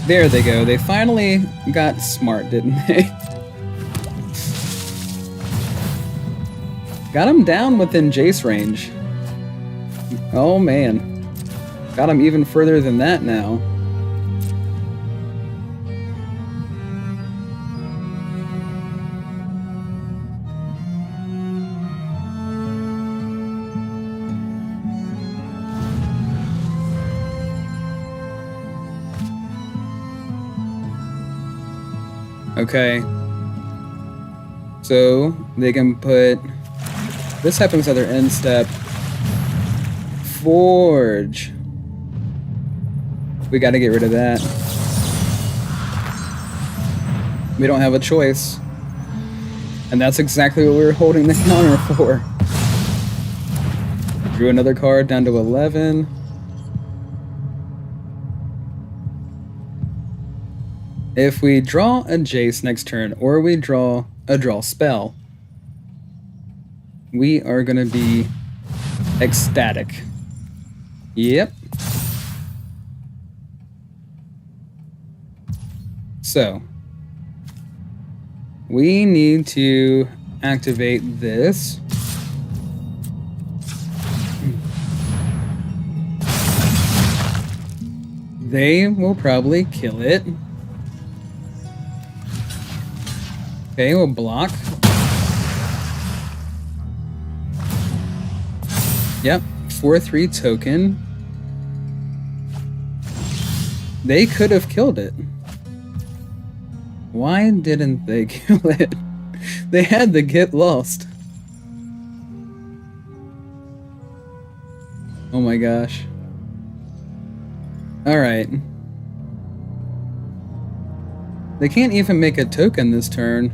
There they go. They finally got smart, didn't they? Got him down within Jace range. Oh man. Got him even further than that now. Okay. So they can put... This happens at their end step. Forge. We gotta get rid of that. We don't have a choice. And that's exactly what we were holding the counter for. Drew another card down to 11. If we draw a Jace next turn, or we draw a draw spell, we are gonna be ecstatic. Yep. So, we need to activate this. They will probably kill it. Okay, we'll block. Yep, 4/3 token. They could have killed it. Why didn't they kill it? They had to get lost. Oh my gosh. Alright. They can't even make a token this turn.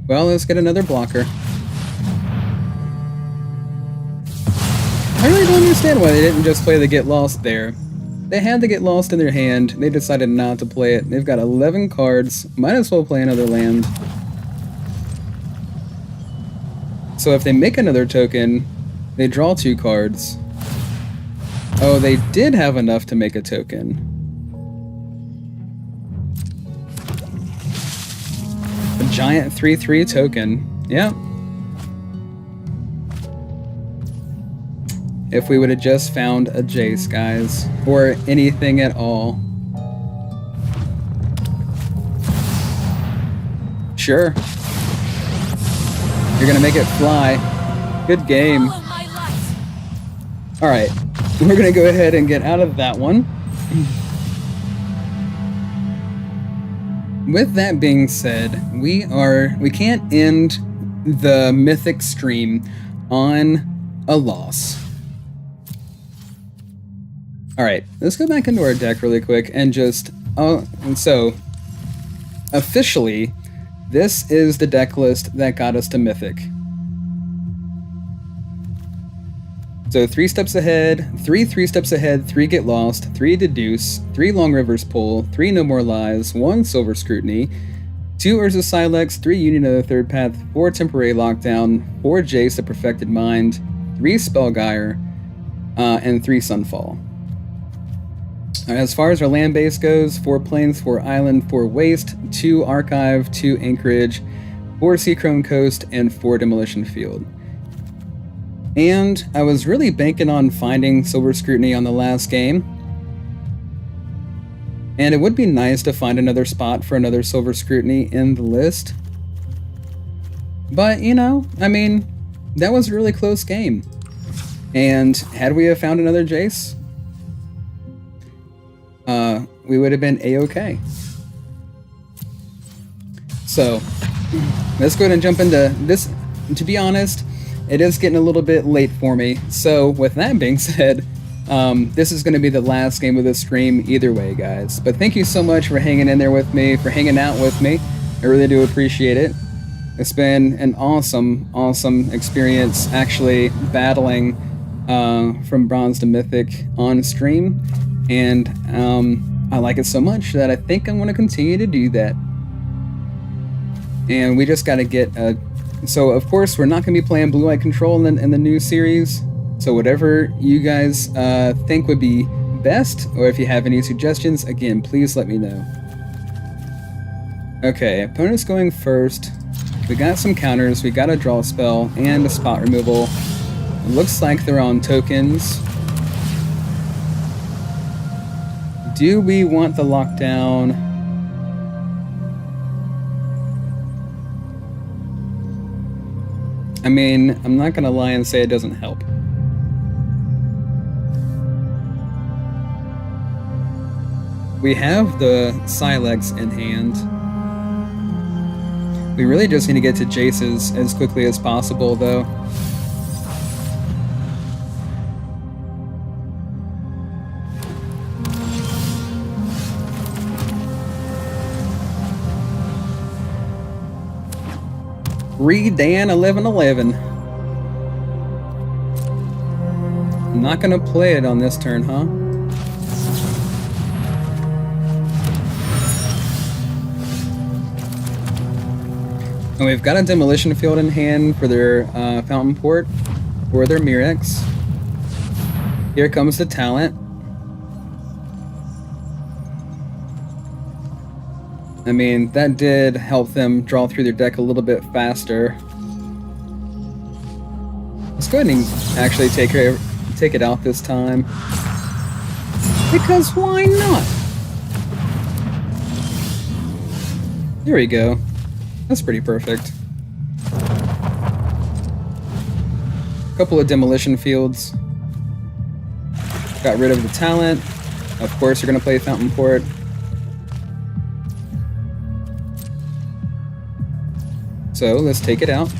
Well, let's get another blocker. I really don't understand why they didn't just play the Get Lost there. They had the Get Lost in their hand. They decided not to play it. They've got 11 cards. Might as well play another land. So if they make another token, they draw 2 cards. Oh, they did have enough to make a token. A giant 3/3 token. Yeah. If we would have just found a Jace, guys. Or anything at all. Sure. You're gonna make it fly. Good game. Alright. We're gonna go ahead and get out of that one. With that being said, we can't end the Mythic stream on a loss. Alright, let's go back into our deck really quick and just... so, officially, this is the deck list that got us to Mythic. So 3 steps ahead, 3 steps ahead, 3 Get Lost, 3 Deduce, 3 Long Rivers Pull, 3 No More Lies, 1 Silver Scrutiny, 2 Urza Silex, 3 Union of the Third Path, 4 Temporary Lockdown, 4 Jace the Perfected Mind, 3 Spellgyre, and 3 Sunfall. As far as our land base goes, 4 Plains, 4 Island, 4 Waste, 2 Archive, 2 Anchorage, 4 Seachrome Coast, and 4 Demolition Field. And I was really banking on finding Silver Scrutiny on the last game. And it would be nice to find another spot for another Silver Scrutiny in the list. But, you know, I mean, that was a really close game. And had we have found another Jace, we would have been A-okay. So, let's go ahead and jump into this. To be honest, it is getting a little bit late for me. So, with that being said, this is going to be the last game of the stream either way, guys. But thank you so much for hanging in there with me, for hanging out with me. I really do appreciate it. It's been an awesome, awesome experience actually battling from Bronze to Mythic on stream. And I like it so much that I think I'm going to continue to do that. And we just got to get a... So, of course, we're not going to be playing Blue Eye Control in the new series. So whatever you guys think would be best, or if you have any suggestions, again, please let me know. Okay, opponent's going first. We got some counters, we got a draw spell, and a spot removal. It looks like they're on tokens. Do we want the lockdown? I mean, I'm not gonna lie and say it doesn't help. We have the Silex in hand. We really just need to get to Jace's as quickly as possible, though. Dan 1111. I'm not gonna play it on this turn, huh? And we've got a Demolition Field in hand for their Fountain Port or their Mirex. Here comes the talent. I mean, that did help them draw through their deck a little bit faster. Let's go ahead and actually take it out this time. Because why not? There we go. That's pretty perfect. Couple of demolition fields. Got rid of the talent. Of course, you're gonna play Fountain Port. So let's take it out.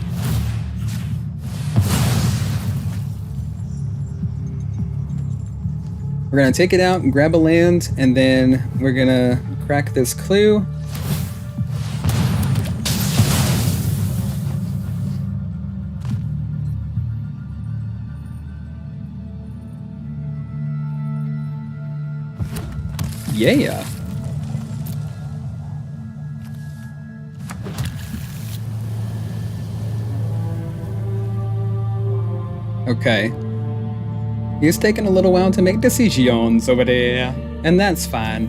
We're gonna take it out and grab a land, and then we're gonna crack this clue. Yeah. Okay. He's taking a little while to make decisions over there, and that's fine.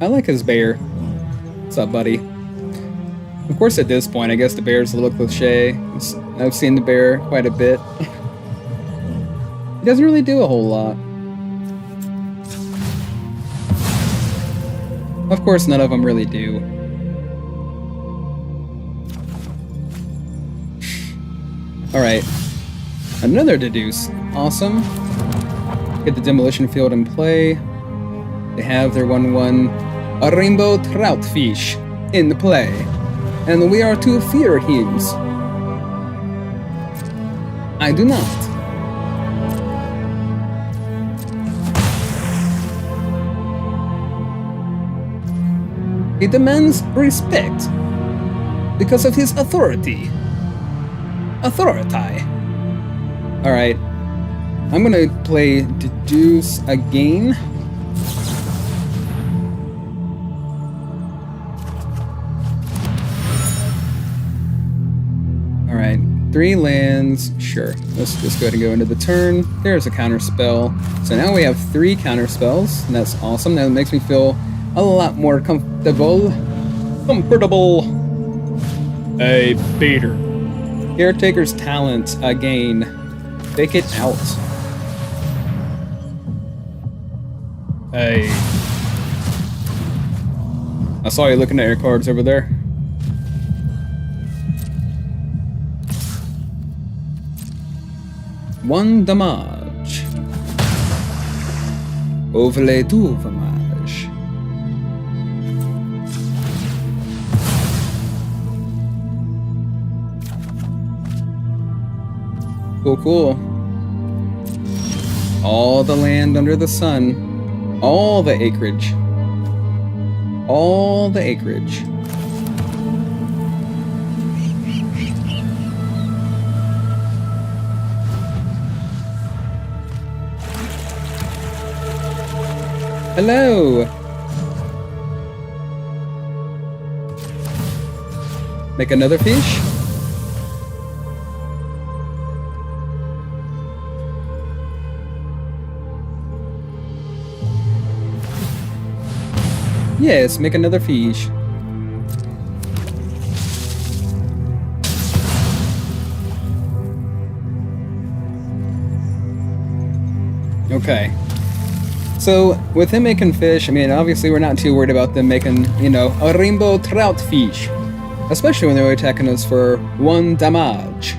I like his bear. What's up, buddy? Of course, at this point, I guess the bear's a little cliche. I've seen the bear quite a bit. He doesn't really do a whole lot. Of course, none of them really do. Alright. Another deduce. Awesome. Get the demolition field in play. They have their 1/1 a rainbow troutfish in the play. And we are to fear him. I do not. He demands respect because of his authority. Authority. Alright. I'm gonna play Deduce again. Alright. 3 lands. Sure. Let's just go ahead and go into the turn. There's a counter spell. So now we have 3 counter spells, and that's awesome. That makes me feel a lot more comfortable. A beater. Caretaker's talent again. Take it out. Hey. I saw you looking at your cards over there. One damage. Overlay 2 damage. Cool, cool. All the land under the sun. All the acreage. All the acreage. Hello! Make another fish? Yes, make another fish. Okay. So, with him making fish, I mean, obviously we're not too worried about them making, you know, a rainbow trout fish. Especially when they're attacking us for 1 damage.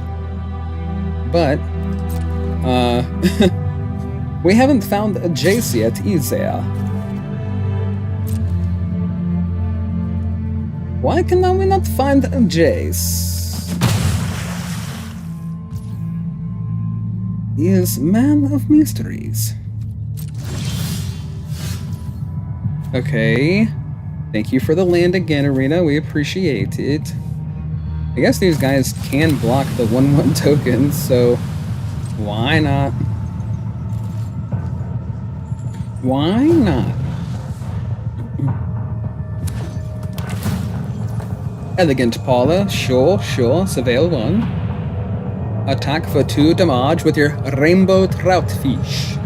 But, we haven't found a Jace yet, either. Why can we not find a Jace? He is man of mysteries. Okay. Thank you for the land again, Arena. We appreciate it. I guess these guys can block the 1/1 tokens, so why not? Why not? Elegant Paula, sure, Surveil 1. Attack for 2 damage with your rainbow troutfish.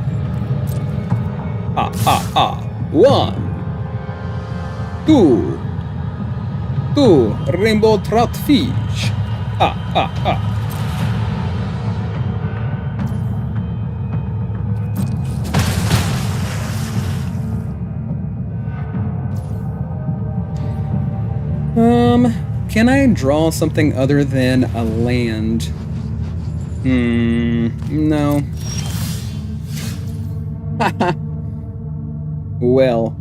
Ha ha ha. 1, 2, rainbow troutfish. Ha ha ha. Can I draw something other than a land? No. Well,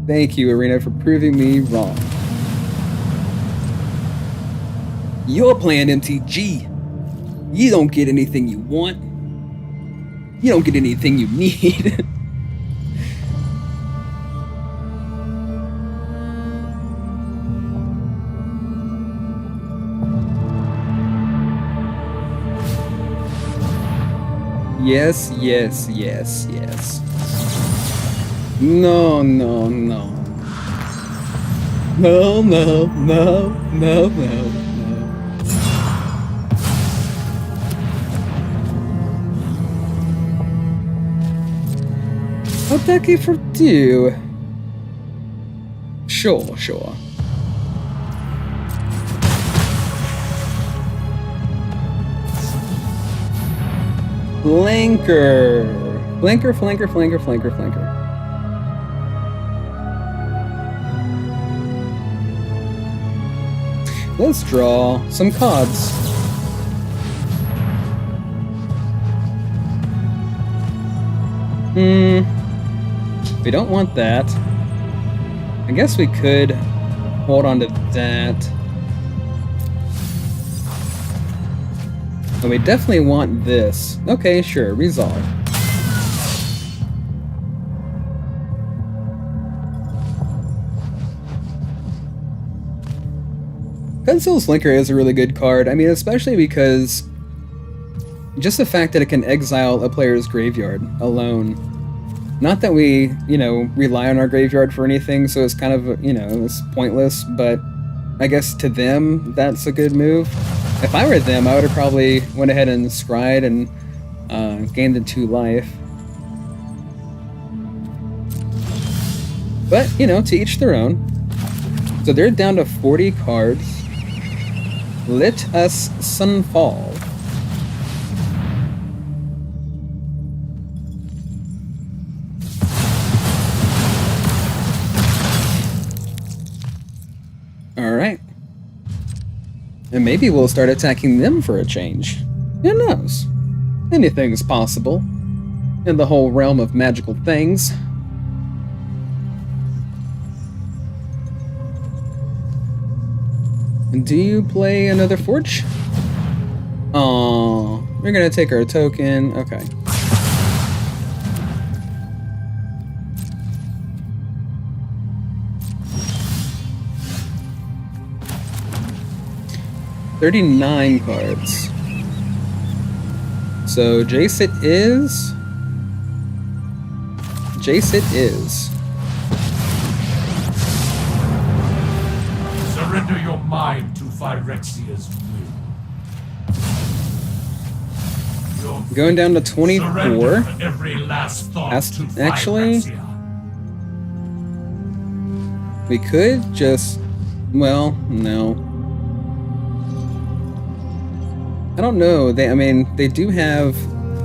thank you, Arena, for proving me wrong. You're playing MTG. You don't get anything you want. You don't get anything you need. Yes, yes, yes, yes. No, no, no. No, no, no, no, no, no. What thank you for do? Sure, sure. Flanker. Flanker, flanker, flanker, flanker, flanker. Let's draw some cards. We don't want that. I guess we could hold on to that. But we definitely want this. Okay, sure, resolve. Pencil's Linker is a really good card. I mean, especially because just the fact that it can exile a player's graveyard alone. Not that we, rely on our graveyard for anything, so it's kind of, it's pointless, but I guess to them, that's a good move. If I were them, I would have probably went ahead and scryed and gained the 2 life. But, to each their own. So they're down to 40 cards. Let us sunfall. Alright. And maybe we'll start attacking them for a change. Who knows? Anything's possible in the whole realm of magical things. Do you play another Forge? Oh, we're gonna take our token. Okay. $39 cards. So Jace it is. Jace it is. Surrender your mind to Phyrexia's will. Going down to 24. Surrender every last thought to Actually, Phyrexia. we could just... Well, no. I don't know. They do have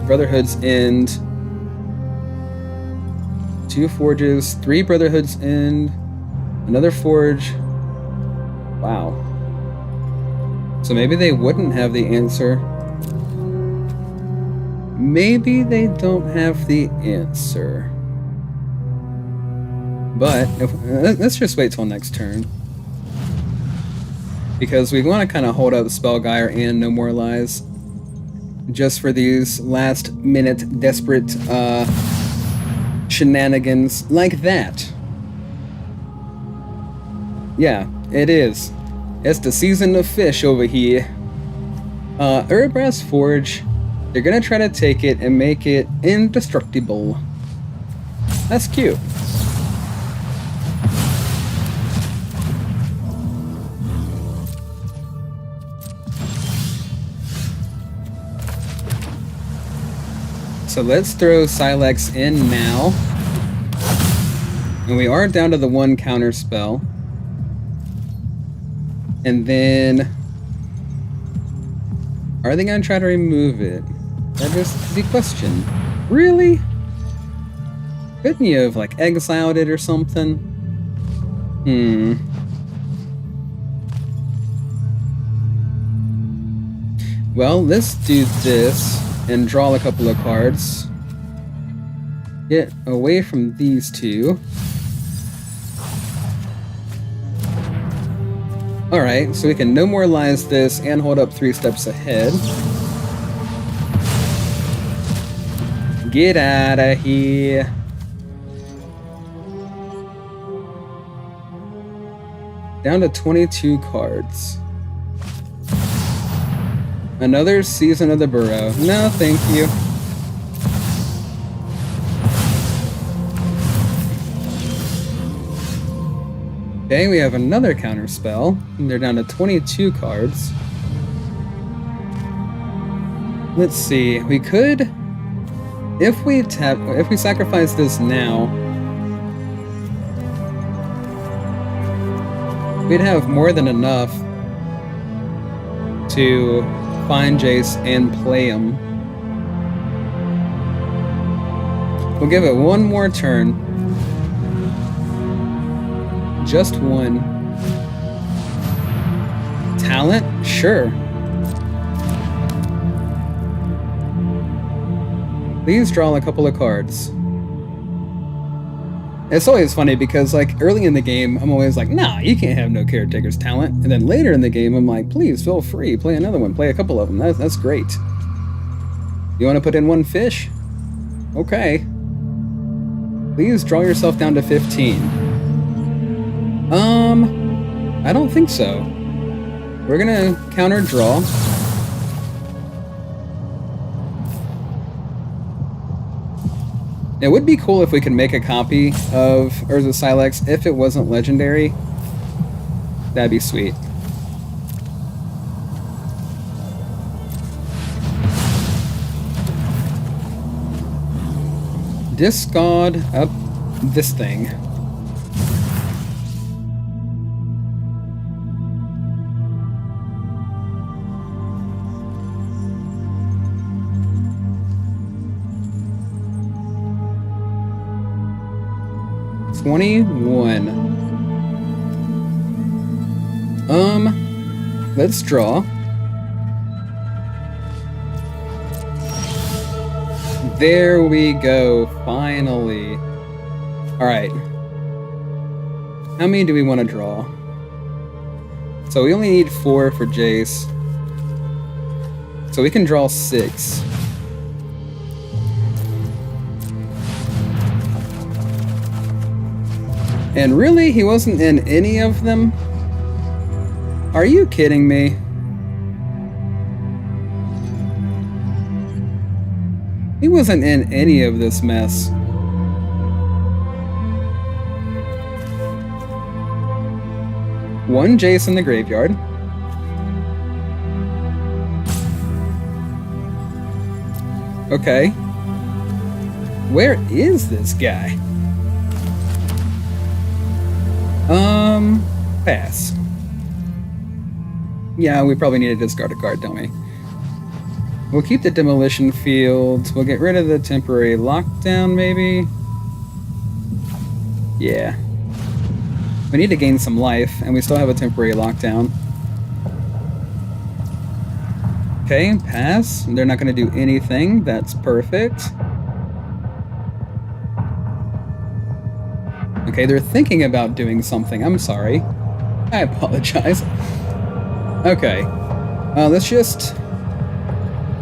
Brotherhood's End. 2 Forges, 3 Brotherhood's End, another Forge. Wow. So maybe they wouldn't have the answer. Maybe they don't have the answer. But let's just wait till next turn. Because we want to kind of hold up Spellguire and No More Lies. Just for these last minute desperate shenanigans like that. Yeah, it is. It's the season of fish over here. Erebras Forge, they're gonna try to take it and make it indestructible. That's cute. So let's throw Silex in now. And we are down to the 1 counter spell. And then... Are they going to try to remove it? That is the question. Really? Couldn't you have, like, exiled it or something? Well, let's do this and draw a couple of cards. Get away from these two. Alright, so we can no more lies this and hold up 3 steps ahead. Get out of here. Down to 22 cards. Another season of the Burrow. No, thank you. Okay, we have another counter spell. And they're down to 22 cards. Let's see. We could, if we sacrifice this now, we'd have more than enough to find Jace and play him. We'll give it one more turn. Just one. Talent? Sure. Please draw a couple of cards. It's always funny because, like, early in the game, I'm always like, nah, you can't have no caretaker's talent. And then later in the game, I'm like, please, feel free, play another one, play a couple of them. That's great. You want to put in one fish? Okay. Please draw yourself down to 15. I don't think so. We're gonna counter draw. It would be cool if we could make a copy of Urza Silex if it wasn't legendary. That'd be sweet. Discard up this thing. Let's draw. There we go, finally. Alright. How many do we want to draw? So we only need 4 for Jace. So we can draw 6. And really, he wasn't in any of them? Are you kidding me? He wasn't in any of this mess. One Jace in the graveyard. Okay. Where is this guy? Pass. Yeah, we probably need to discard a card, don't we? We'll keep the demolition field. We'll get rid of the temporary lockdown, maybe? Yeah. We need to gain some life, and we still have a temporary lockdown. Okay, pass. They're not going to do anything. That's perfect. Okay, they're thinking about doing something. I'm sorry. I apologize. Okay. Let's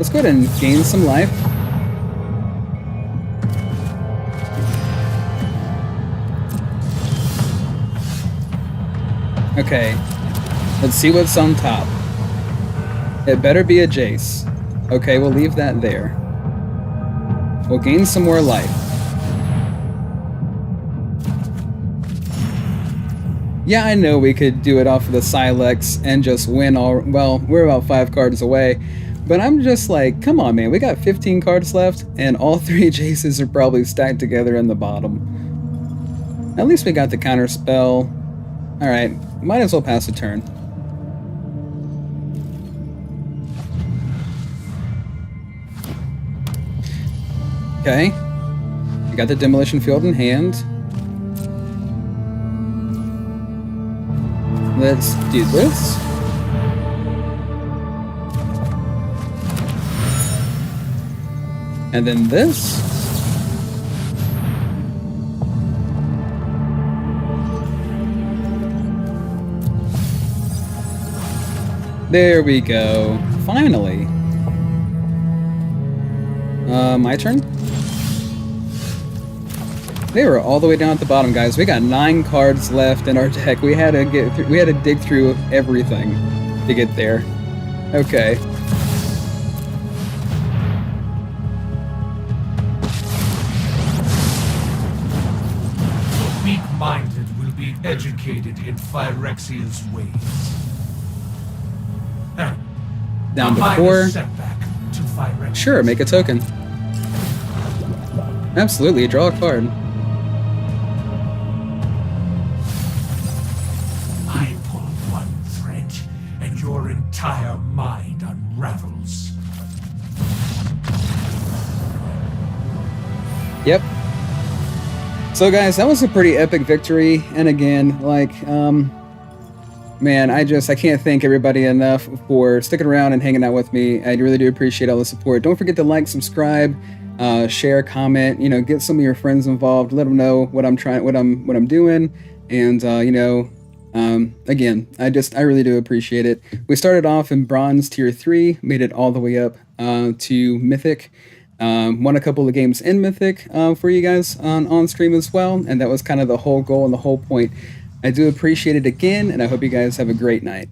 go ahead and gain some life. Okay. Let's see what's on top. It better be a Jace. Okay, we'll leave that there. We'll gain some more life. Yeah, I know we could do it off of the Silex and just win all... Well, we're about 5 cards away. But I'm just like, come on, man. We got 15 cards left, and all 3 Jaces are probably stacked together in the bottom. At least we got the counter spell. Alright, might as well pass a turn. Okay. We got the demolition field in hand. Let's do this. And then this. There we go. Finally. My turn? They were all the way down at the bottom, guys. We got 9 cards left in our deck. We had to get through, we had to dig through everything to get there. Okay. The weak-minded will be educated in Phyrexia's ways. Down to A 4. minor setback to Phyrexia. Sure, make a token. Absolutely, draw a card. I pull one thread, and your entire mind unravels. Yep. So guys, that was a pretty epic victory, and again, like, man, I can't thank everybody enough for sticking around and hanging out with me. I really do appreciate all the support. Don't forget to like, subscribe, share, comment, you know, get some of your friends involved, let them know what I'm doing, and again, I really do appreciate it. We started off in bronze tier 3, made it all the way up to Mythic. Won a couple of games in Mythic for you guys on stream as well, and that was kind of the whole goal and the whole point. I do appreciate it again, and I hope you guys have a great night.